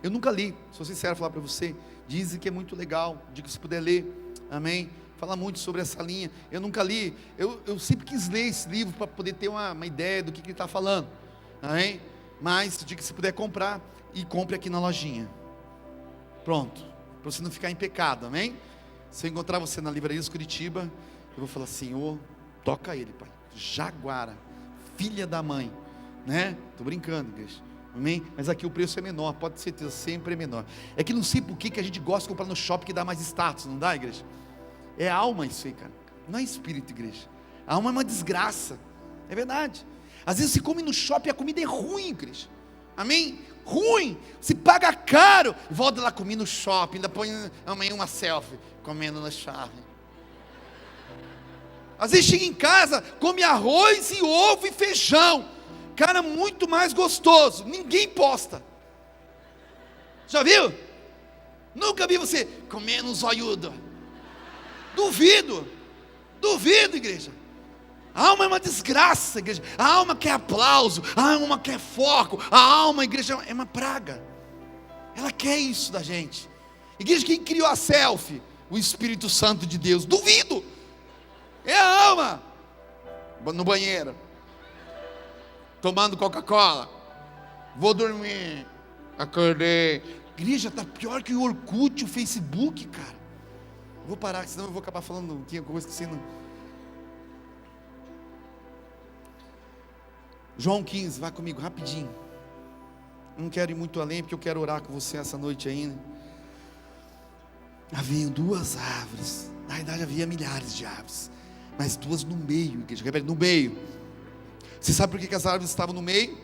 eu nunca li, sou sincero falar para você, dizem que é muito legal, diga se puder ler, amém? Fala muito sobre essa linha, eu nunca li, eu sempre quis ler esse livro para poder ter uma ideia do que ele está falando, amém? Mas diga se puder comprar, e compre aqui na lojinha, pronto, para você não ficar em pecado, amém? Se eu encontrar você na livraria de Curitiba, eu vou falar, Senhor, toca ele, Pai, Jaguara, filha da mãe, né? Estou brincando, igreja, amém? Mas aqui o preço é menor, pode ter certeza, sempre é menor. É que não sei por que a gente gosta de comprar no shopping que dá mais status, não dá, igreja? É alma isso aí, cara, não é espírito, igreja. A alma é uma desgraça, é verdade. Às vezes você come no shopping e a comida é ruim, igreja, amém? Ruim, se paga caro, e volta lá comer no shopping, ainda põe amanhã uma selfie, comendo no shopping. Às vezes chega em casa, come arroz e ovo e feijão, cara, muito mais gostoso, ninguém posta. Já viu? Nunca vi você comendo um zoiudo. Duvido, igreja. A alma é uma desgraça, igreja. A alma quer aplauso, a alma quer foco, a alma, igreja, é uma praga. Ela quer isso da gente. Igreja, quem criou a selfie? O Espírito Santo de Deus. Duvido. É a alma. No banheiro, tomando Coca-Cola. Vou dormir, acordei. Igreja, está pior que o Orkut, o Facebook, cara. Vou parar, senão eu vou acabar falando coisa que você não... João 15, vai comigo rapidinho. Não quero ir muito além, porque eu quero orar com você essa noite ainda. Haviam 2 árvores. Na verdade havia milhares de árvores, mas 2 no meio, igreja, no meio. Você sabe por que as árvores estavam no meio?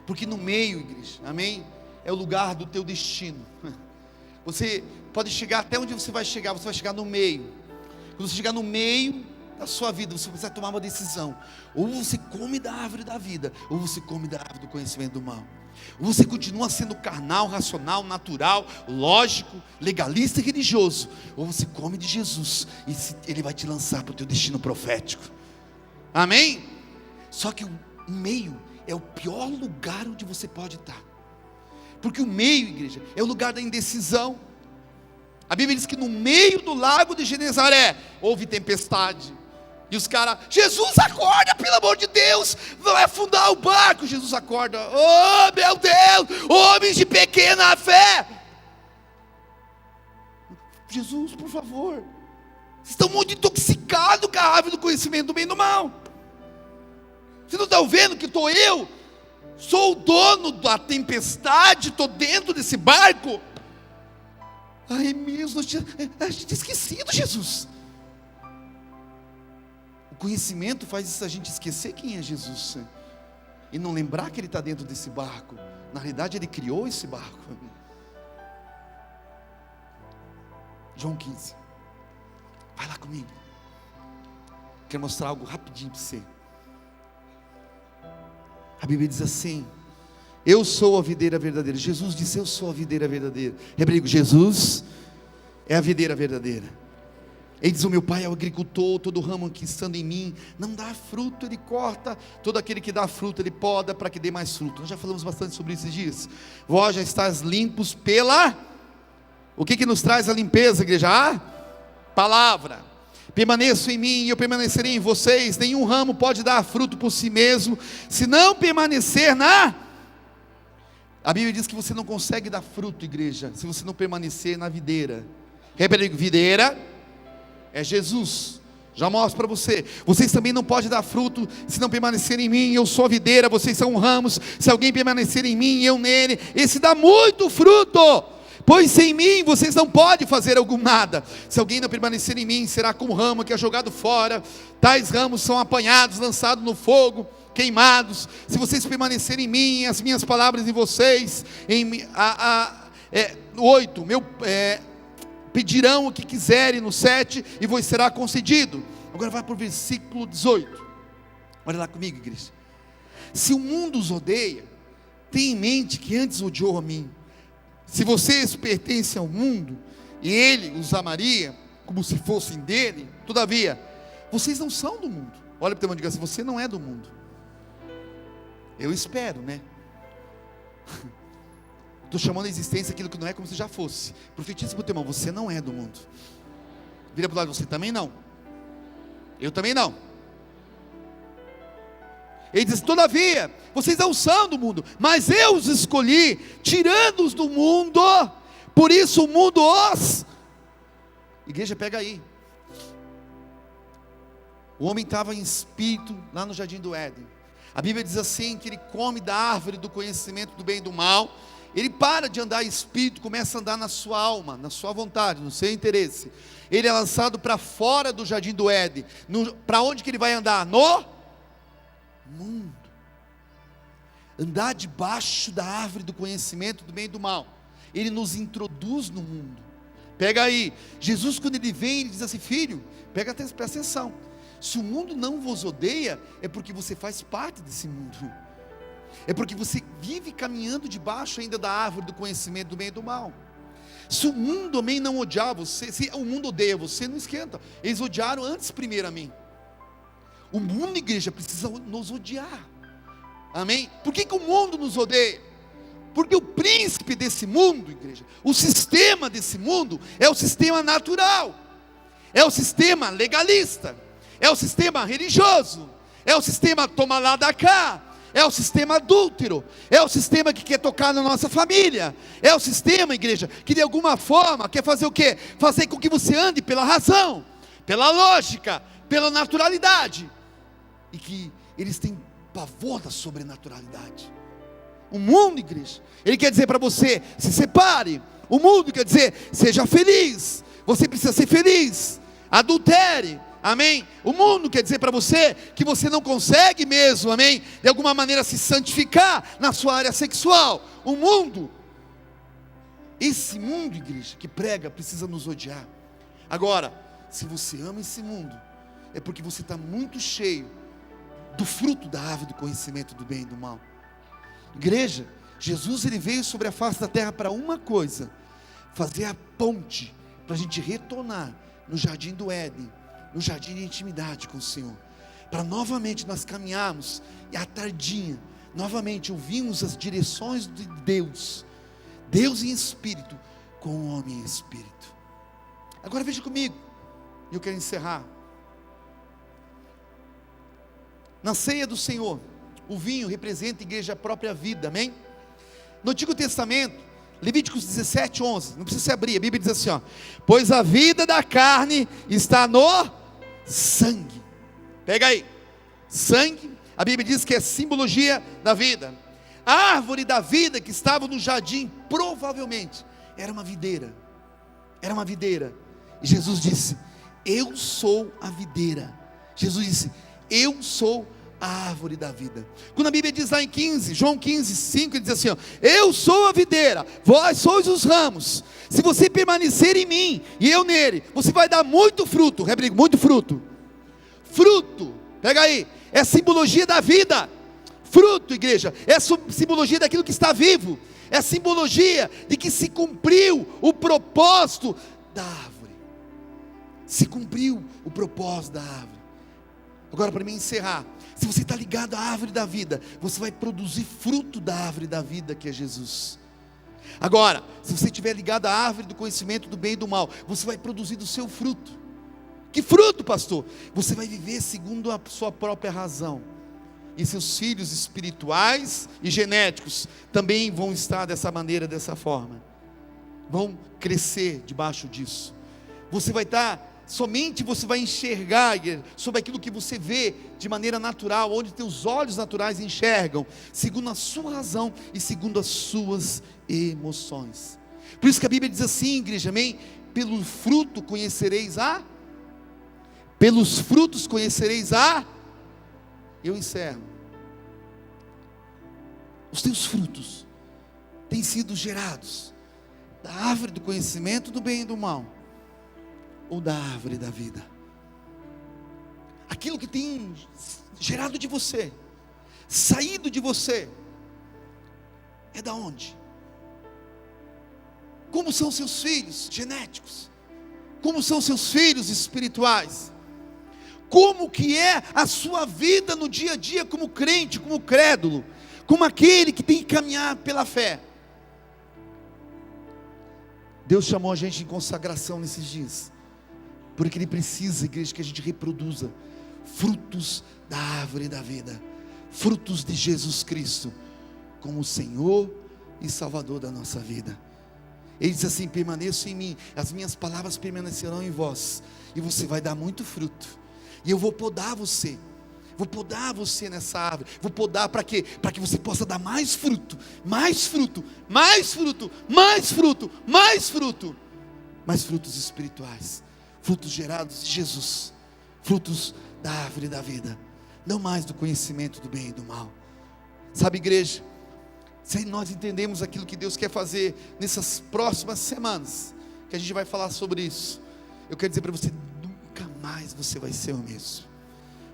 Porque no meio, igreja, amém? É o lugar do teu destino. Você pode chegar até onde você vai chegar no meio. Quando você chegar no meio da sua vida, você precisa tomar uma decisão. Ou você come da árvore da vida, ou você come da árvore do conhecimento do mal. Ou você continua sendo carnal, racional, natural, lógico, legalista e religioso, ou você come de Jesus, e Ele vai te lançar para o teu destino profético. Amém? Só que o meio é o pior lugar onde você pode estar. Porque o meio, igreja, é o lugar da indecisão. A Bíblia diz que no meio do lago de Genezaré houve tempestade. E os caras, Jesus acorda, pelo amor de Deus, vai afundar o barco. Jesus acorda, oh meu Deus, homens de pequena fé. Jesus, por favor, vocês estão muito intoxicados com a árvore do conhecimento do bem e do mal. Vocês não estão vendo que eu sou o dono da tempestade, estou dentro desse barco? Ai mesmo, a gente tinha esquecido Jesus. O conhecimento faz a gente esquecer quem é Jesus, e não lembrar que Ele está dentro desse barco. Na realidade Ele criou esse barco. João 15, vai lá comigo. Quero mostrar algo rapidinho para você. A Bíblia diz assim: eu sou a videira verdadeira. Jesus disse: eu sou a videira verdadeira. Repetindo, Jesus é a videira verdadeira. Ele diz: o meu Pai é o agricultor, todo ramo que estando em mim não dá fruto, Ele corta, todo aquele que dá fruto, Ele poda para que dê mais fruto. Nós já falamos bastante sobre esses dias. Vós já estáis limpos pela... O que nos traz a limpeza, igreja? A palavra. Permaneçam em mim e eu permanecerei em vocês. Nenhum ramo pode dar fruto por si mesmo, se não permanecer na... A Bíblia diz que você não consegue dar fruto, igreja, se você não permanecer na videira. Repete, videira é Jesus. Já mostro para você. Vocês também não podem dar fruto se não permanecerem em mim. Eu sou a videira, vocês são ramos. Se alguém permanecer em mim, eu nele, esse dá muito fruto. Pois sem mim vocês não podem fazer algum nada. Se alguém não permanecer em mim, será como ramo que é jogado fora. Tais ramos são apanhados, lançados no fogo, queimados. Se vocês permanecerem em mim, as minhas palavras em vocês, 8, pedirão o que quiserem, no 7, e vos será concedido. Agora vai para o versículo 18. Olha lá comigo, igreja. Se o mundo os odeia, tenha em mente que antes odiou a mim. Se vocês pertencem ao mundo, e ele os amaria como se fossem dele, todavia, vocês não são do mundo. Olha para o teu irmão e diga assim: você não é do mundo. Eu espero, né? Estou chamando a existência aquilo que não é como se já fosse. Profetiza para o teu irmão: você não é do mundo. Vira para o lado: você também não. Eu também não. Ele diz: todavia, vocês não são do mundo, mas eu os escolhi, tirando-os do mundo, por isso o mundo os... Igreja, pega aí. O homem estava em espírito lá no jardim do Éden. A Bíblia diz assim, que ele come da árvore do conhecimento do bem e do mal. Ele para de andar em espírito, começa a andar na sua alma, na sua vontade, no seu interesse. Ele é lançado para fora do jardim do Éden. Para onde que ele vai andar? No mundo. Andar debaixo da árvore do conhecimento do bem e do mal. Ele nos introduz no mundo. Pega aí, Jesus, quando ele vem, ele diz assim: filho, presta atenção, se o mundo não vos odeia, é porque você faz parte desse mundo, é porque você vive caminhando debaixo ainda da árvore do conhecimento do bem e do mal. Se o mundo também não odiar você, se o mundo odeia você, não esquenta, eles odiaram antes primeiro a mim. O mundo, igreja, precisa nos odiar, amém? Por que o mundo nos odeia? Porque o príncipe desse mundo, igreja, o sistema desse mundo é o sistema natural, é o sistema legalista, é o sistema religioso, é o sistema toma lá da cá, é o sistema adúltero, é o sistema que quer tocar na nossa família, é o sistema, igreja, que de alguma forma quer fazer o quê? Fazer com que você ande pela razão, pela lógica, pela naturalidade, e que eles têm pavor da sobrenaturalidade. O mundo, igreja, ele quer dizer para você: se separe. O mundo quer dizer: seja feliz. Você precisa ser feliz. Adultere, amém? O mundo quer dizer para você que você não consegue mesmo, amém? De alguma maneira se santificar na sua área sexual. O mundo, esse mundo, igreja, que prega, precisa nos odiar. Agora, se você ama esse mundo, é porque você está muito cheio do fruto da árvore do conhecimento do bem e do mal. Igreja, Jesus, ele veio sobre a face da terra para uma coisa: fazer a ponte para a gente retornar no jardim do Éden, no jardim de intimidade com o Senhor, para novamente nós caminharmos e à tardinha novamente ouvimos as direções de Deus, Deus em espírito com o homem em espírito. Agora veja comigo, eu quero encerrar. Na ceia do Senhor, o vinho representa, igreja, a própria vida, amém? No Antigo Testamento, Levíticos 17, 11, não precisa se abrir, a Bíblia diz assim, ó: pois a vida da carne está no sangue. Pega aí, sangue, a Bíblia diz que é simbologia da vida. A árvore da vida que estava no jardim, provavelmente, era uma videira, e Jesus disse: eu sou a videira. Jesus disse: eu sou a árvore da vida. Quando a Bíblia diz lá em João 15, 5, ele diz assim, ó: eu sou a videira, vós sois os ramos. Se você permanecer em mim e eu nele, você vai dar muito fruto. Repetindo, muito fruto. Fruto, pega aí, é simbologia da vida. Fruto, igreja, é simbologia daquilo que está vivo, é simbologia de que se cumpriu o propósito da árvore. Se cumpriu o propósito da árvore. Agora, para mim encerrar, se você está ligado à árvore da vida, você vai produzir fruto da árvore da vida, que é Jesus. Agora, se você estiver ligado à árvore do conhecimento do bem e do mal, você vai produzir do seu fruto. Que fruto, pastor? Você vai viver segundo a sua própria razão, e seus filhos espirituais e genéticos também vão estar dessa maneira, dessa forma, vão crescer debaixo disso. Você vai estar, somente você vai enxergar sobre aquilo que você vê de maneira natural, onde teus olhos naturais enxergam, segundo a sua razão e segundo as suas emoções. Por isso que a Bíblia diz assim, igreja, amém? Pelos frutos conhecereis eu encerro. Os teus frutos têm sido gerados da árvore do conhecimento do bem e do mal, ou da árvore da vida? Aquilo que tem gerado de você, saído de você, é da onde? Como são seus filhos genéticos? Como são seus filhos espirituais? Como que é a sua vida no dia a dia como crente, como crédulo, como aquele que tem que caminhar pela fé? Deus chamou a gente em consagração nesses dias, porque Ele precisa, igreja, que a gente reproduza frutos da árvore da vida, frutos de Jesus Cristo, como o Senhor e Salvador da nossa vida. Ele diz assim: permaneçam em mim, as minhas palavras permanecerão em vós, e você vai dar muito fruto. E eu vou podar você nessa árvore. Vou podar para quê? Para que você possa dar mais fruto, mais fruto, mais fruto, mais fruto, mais fruto, mais frutos espirituais, frutos gerados de Jesus, frutos da árvore da vida, não mais do conhecimento do bem e do mal. Sabe, igreja, se nós entendemos aquilo que Deus quer fazer nessas próximas semanas, que a gente vai falar sobre isso, eu quero dizer para você: nunca mais você vai ser o mesmo,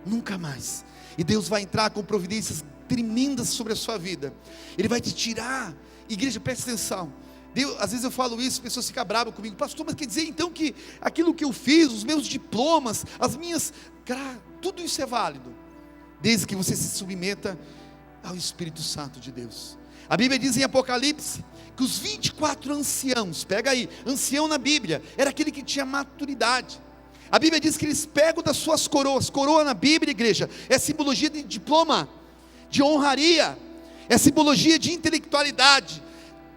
nunca mais. E Deus vai entrar com providências tremendas sobre a sua vida. Ele vai te tirar, igreja, presta atenção. Deus, às vezes eu falo isso, pessoas ficam bravas comigo: pastor, mas quer dizer então que aquilo que eu fiz, os meus diplomas, as minhas, tudo isso é válido, desde que você se submeta ao Espírito Santo de Deus. A Bíblia diz em Apocalipse que os 24 anciãos, pega aí, ancião na Bíblia era aquele que tinha maturidade. A Bíblia diz que eles pegam das suas coroas. Coroa na Bíblia, igreja, é simbologia de diploma, de honraria, é simbologia de intelectualidade.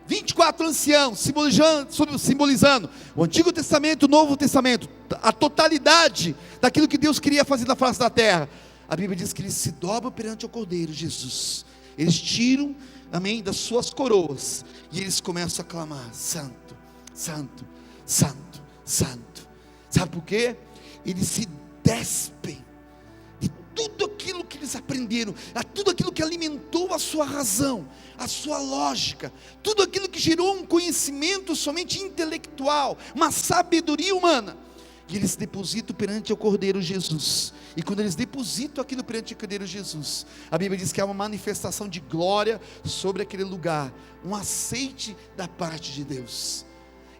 24 anciãos, simbolizando o Antigo Testamento, o Novo Testamento, a totalidade daquilo que Deus queria fazer na face da terra. A Bíblia diz que eles se dobram perante o Cordeiro Jesus. Eles tiram, amém, das suas coroas, e eles começam a clamar: santo, santo, santo, santo. Sabe por quê? Eles se despem de tudo aquilo que eles aprenderam, a tudo aquilo que alimentou a sua razão, a sua lógica, tudo aquilo que gerou um conhecimento somente intelectual, uma sabedoria humana, e eles depositam perante o Cordeiro Jesus. E quando eles depositam aquilo perante o Cordeiro Jesus, a Bíblia diz que há uma manifestação de glória sobre aquele lugar, um aceite da parte de Deus.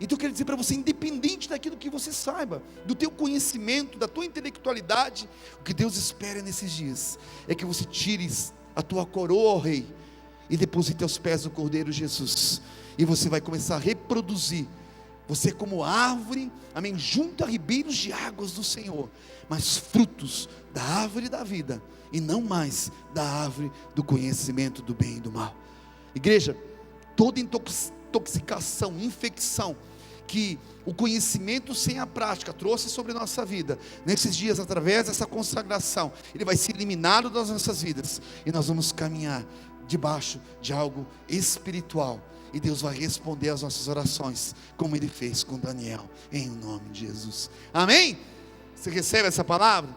Então eu quero dizer para você, independente daquilo que você saiba, do teu conhecimento, da tua intelectualidade, o que Deus espera nesses dias é que você tires a tua coroa, ó Rei, e deposite aos pés do Cordeiro Jesus, e você vai começar a reproduzir, você como árvore, amém, junto a ribeiros de águas do Senhor, mas frutos da árvore da vida, e não mais da árvore do conhecimento do bem e do mal. Igreja, toda intoxicação, infecção que o conhecimento sem a prática trouxe sobre a nossa vida, nesses dias, através dessa consagração, ele vai ser eliminado das nossas vidas, e nós vamos caminhar debaixo de algo espiritual, e Deus vai responder às nossas orações, como Ele fez com Daniel, em nome de Jesus, amém? Você recebe essa palavra?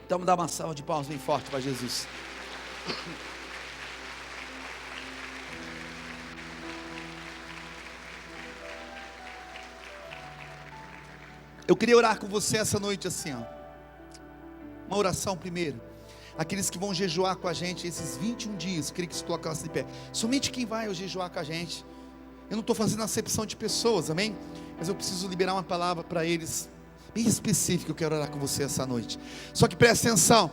Então dá uma salva de palmas bem forte para Jesus. Eu queria orar com você essa noite assim, ó. Uma oração primeiro. Aqueles que vão jejuar com a gente esses 21 dias, eu queria que você colocasse de pé. Somente quem vai jejuar com a gente. Eu não estou fazendo acepção de pessoas, amém? Mas eu preciso liberar uma palavra para eles, bem específica. Eu quero orar com você essa noite. Só que preste atenção.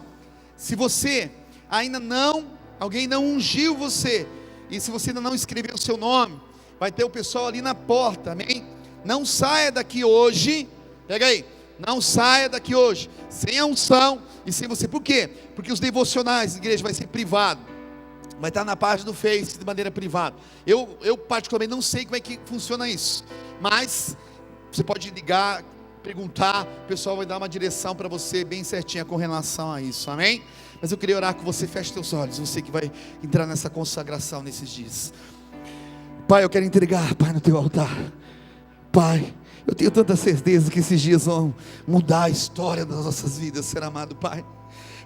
Se você ainda não, alguém não ungiu você, e se você ainda não escreveu o seu nome, vai ter o pessoal ali na porta, amém? Não saia daqui hoje. Pega aí, não saia daqui hoje sem a unção e sem você. Por quê? Porque os devocionais, igreja, vai ser privado, vai estar na página do Face de maneira privada. Eu particularmente não sei como é que funciona isso, mas você pode ligar, perguntar, o pessoal vai dar uma direção para você bem certinha com relação a isso, amém? Mas eu queria orar com você. Feche teus olhos, você que vai entrar nessa consagração nesses dias. Pai, eu quero entregar, Pai, no teu altar. Pai, eu tenho tanta certeza que esses dias vão mudar a história das nossas vidas, Senhor amado Pai.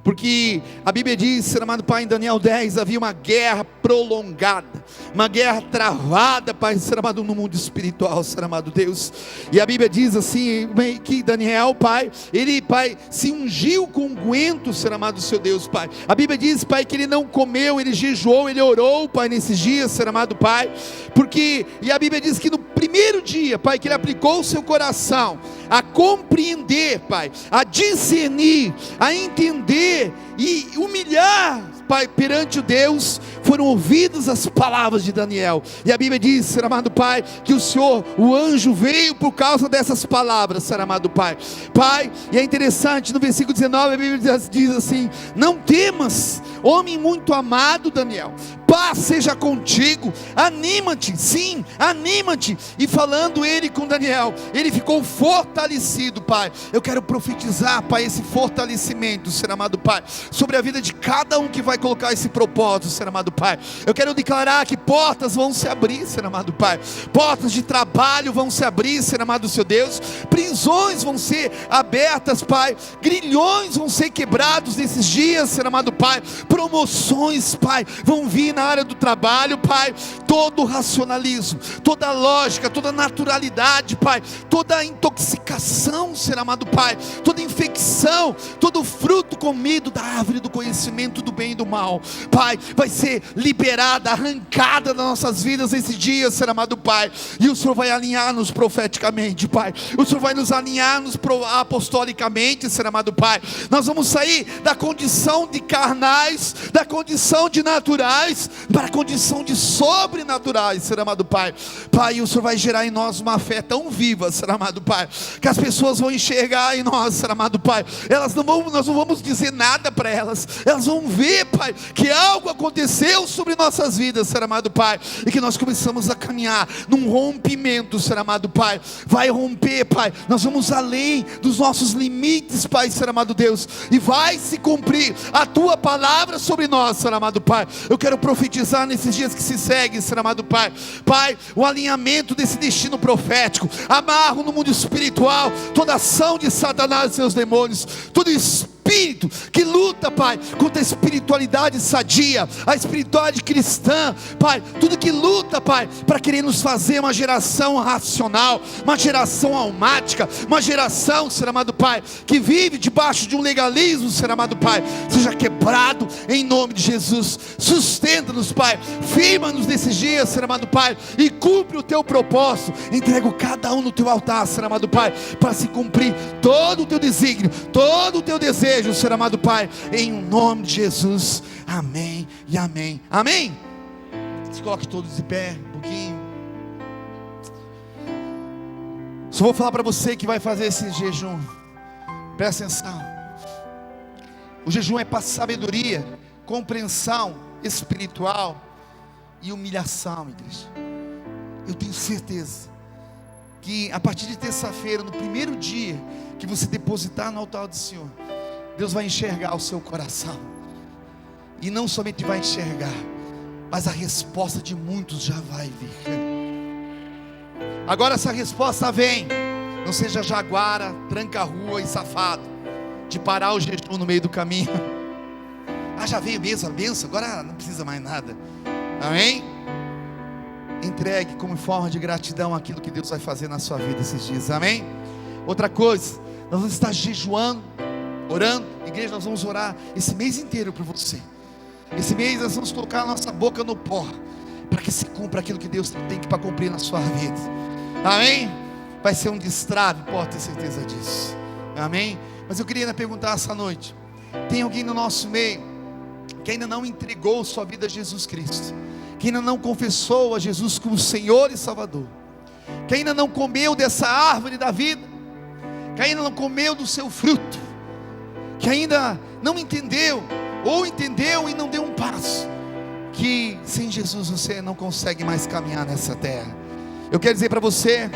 Porque a Bíblia diz, Senhor amado Pai, em Daniel 10, havia uma guerra prolongada, uma guerra travada, Pai, Senhor amado, no mundo espiritual, Senhor amado Deus. E a Bíblia diz assim, que Daniel, Pai, ele, Pai, se ungiu com unguento, Senhor amado, seu Deus, Pai. A Bíblia diz, Pai, que ele não comeu, ele jejuou, ele orou, Pai, nesses dias, Senhor amado Pai, porque, e a Bíblia diz que no primeiro dia, Pai, que ele aplicou o seu coração a compreender, Pai, a discernir, a entender e humilhar, Pai, perante o Deus, foram ouvidas as palavras de Daniel. E a Bíblia diz, Senhor amado Pai, que o Senhor, o anjo veio por causa dessas palavras, Senhor amado Pai. Pai, e é interessante, no versículo 19, a Bíblia diz assim: não temas, homem muito amado Daniel, paz seja contigo, anima-te, sim, anima-te. E falando ele com Daniel, ele ficou fortalecido, Pai. Eu quero profetizar, Pai, esse fortalecimento, Senhor amado Pai, sobre a vida de cada um que vai colocar esse propósito, Senhor amado Pai. Eu quero declarar que portas vão se abrir, Senhor amado Pai, portas de trabalho vão se abrir, Senhor amado seu Deus, prisões vão ser abertas, Pai, grilhões vão ser quebrados nesses dias, Senhor amado Pai, promoções, Pai, vão vir na área do trabalho, Pai. Todo racionalismo, toda lógica, toda naturalidade, Pai, toda intoxicação, Senhor amado Pai, toda infecção, todo fruto comido da árvore do conhecimento do bem e do mal, Pai, vai ser liberada, arrancada das nossas vidas esses dias, Senhor amado Pai. E o Senhor vai alinhar-nos profeticamente, Pai. O Senhor vai nos alinhar-nos apostolicamente, Senhor amado Pai. Nós vamos sair da condição de carnais, da condição de naturais, para a condição de sobrenaturais, Senhor amado Pai. Pai, o Senhor vai gerar em nós uma fé tão viva, Senhor amado Pai, que as pessoas vão enxergar em nós, Senhor amado Pai. Nós não vamos dizer nada para elas, elas vão ver, Pai, que algo aconteceu sobre nossas vidas, Senhor amado Pai, e que nós começamos a caminhar num rompimento, Senhor amado Pai. Vai romper, Pai, nós vamos além dos nossos limites, Pai, Senhor amado Deus, e vai se cumprir a Tua palavra sobre nós, Senhor amado Pai. Eu quero profetizar nesses dias que se seguem, Senhor amado Pai. Pai, o alinhamento desse destino profético. Amarro no mundo espiritual toda ação de Satanás e seus demônios, todo espírito que luta, Pai, contra a espiritualidade sadia, a espiritualidade cristã, Pai, tudo que luta, Pai, para querer nos fazer uma geração racional, uma geração almática, uma geração, Senhor amado Pai, que vive debaixo de um legalismo, Senhor amado Pai, seja quebrado em nome de Jesus. Sustenta-nos, Pai, firma-nos nesses dias, Senhor amado Pai, e cumpre o Teu propósito. Entrego cada um no Teu altar, Senhor amado Pai, para se cumprir todo o Teu desígnio, todo o Teu desejo, Senhor amado Pai, em nome de Jesus. Amém e amém. Amém. Se coloque todos de pé um pouquinho. Só vou falar para você que vai fazer esse jejum. Presta atenção. O jejum é para sabedoria, compreensão espiritual e humilhação, igreja. Eu tenho certeza que a partir de terça-feira, no primeiro dia que você depositar no altar do Senhor, Deus vai enxergar o seu coração. E não somente vai enxergar, mas a resposta de muitos já vai vir. Agora essa resposta vem. Não seja jaguara, tranca a rua e safado, de parar o jejum no meio do caminho. Já veio mesmo a bênção, agora não precisa mais nada. Amém? Entregue como forma de gratidão aquilo que Deus vai fazer na sua vida esses dias. Amém? Outra coisa, nós vamos estar jejuando, orando. Igreja, nós vamos orar esse mês inteiro por você. Esse mês nós vamos colocar a nossa boca no pó, para que se cumpra aquilo que Deus tem para cumprir na sua vida. Amém? Vai ser um destrave, pode ter certeza disso. Amém? Mas eu queria ainda perguntar essa noite: tem alguém no nosso meio que ainda não entregou sua vida a Jesus Cristo, que ainda não confessou a Jesus como Senhor e Salvador, que ainda não comeu dessa árvore da vida, que ainda não comeu do seu fruto, que ainda não entendeu, ou entendeu e não deu um passo, que sem Jesus você não consegue mais caminhar nessa terra. Eu quero dizer para você,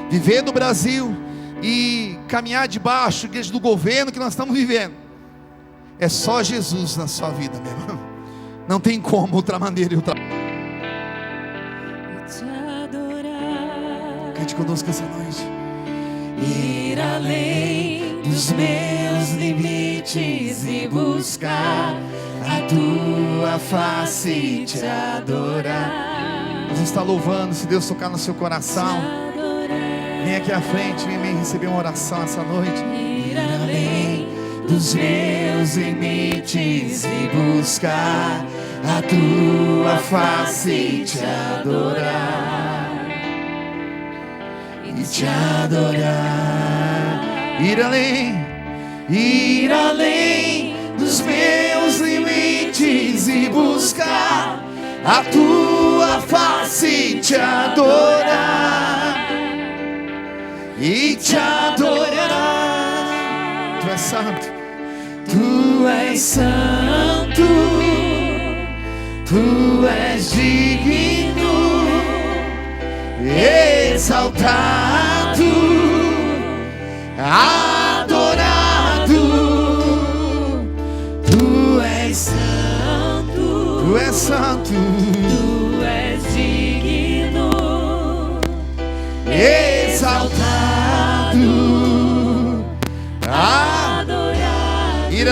viver no Brasil e caminhar debaixo do governo que nós estamos vivendo, é só Jesus na sua vida, meu irmão. Não tem como outra maneira. Cante conosco essa noite. ir além dos meus limites e buscar a tua face e te adorar. Você está louvando, se Deus tocar no seu coração, vem aqui à frente, vem receber uma oração essa noite. Ir além dos meus limites e buscar a tua face e te adorar. E te adorar. Ir além dos meus limites e buscar a tua face e te adorar. E te adorar. Tu és santo. Tu és santo. Tu és digno, exaltado, adorado. Tu és santo. Tu és santo. Tu és digno, exaltado, adorado. Ir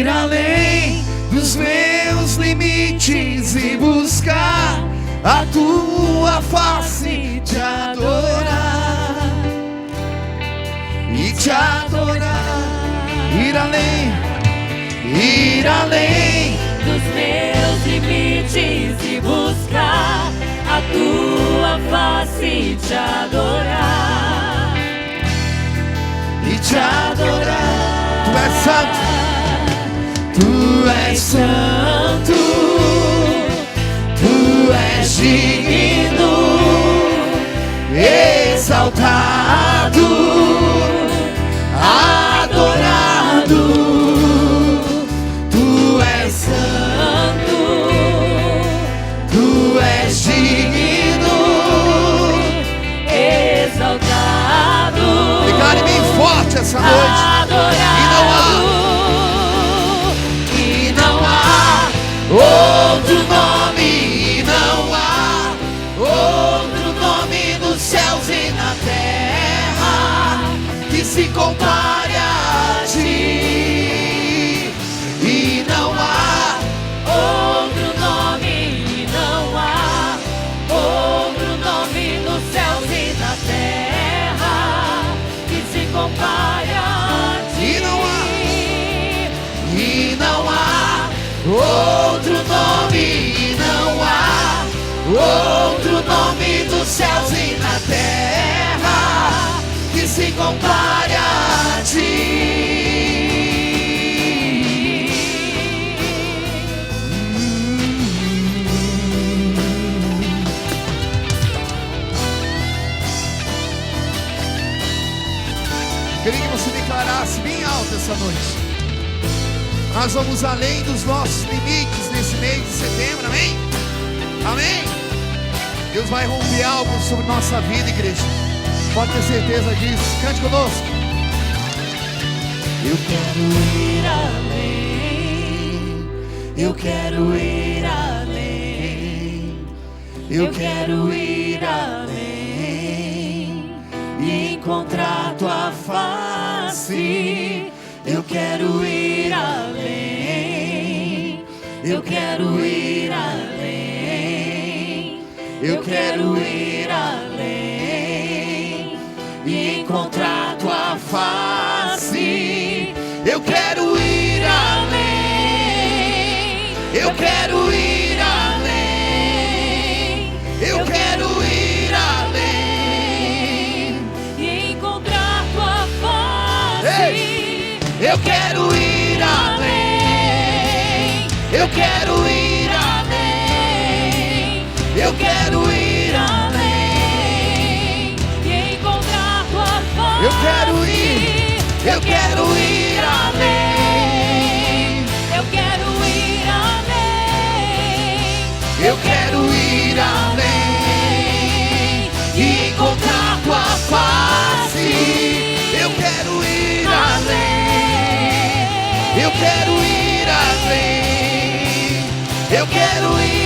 além dos meus limites e buscar a tua face, te adorar e te adorar. Ir além dos meus limites e buscar a tua face e te adorar. E te adorar. Tu és santo. Tu és santo. Tu és digno, exaltado, adorado. Tu és santo. Tu és digno, exaltado. declare bem forte essa noite. Outro nome, não há outro nome nos céus e na terra que se compare a ti. E não há outro nome, não há outro nome nos céus e na terra que se compare a ti. E não há outro nome, não há outro nome dos céus e na terra que se compare a ti. Queria que você declarasse bem alto essa noite. Nós vamos além dos nossos limites nesse mês de setembro, amém? Amém? Deus vai romper algo sobre nossa vida, igreja. Pode ter certeza disso. Cante conosco. Eu quero ir além. Eu quero ir além. Eu quero ir além e encontrar tua face. Eu quero ir além. Eu quero ir além. Eu quero ir além e encontrar tua face. Eu quero ir além. Eu quero ir além. Eu quero ir além e encontrar tua face. Ei! Eu quero ir além. Eu quero ir além. Eu quero ir além e encontrar tua face. Eu quero ir. Eu quero ir além. Eu quero ir além. Eu quero ir além e encontrar tua face. Eu quero ir além. Eu quero ir além. Eu quero ir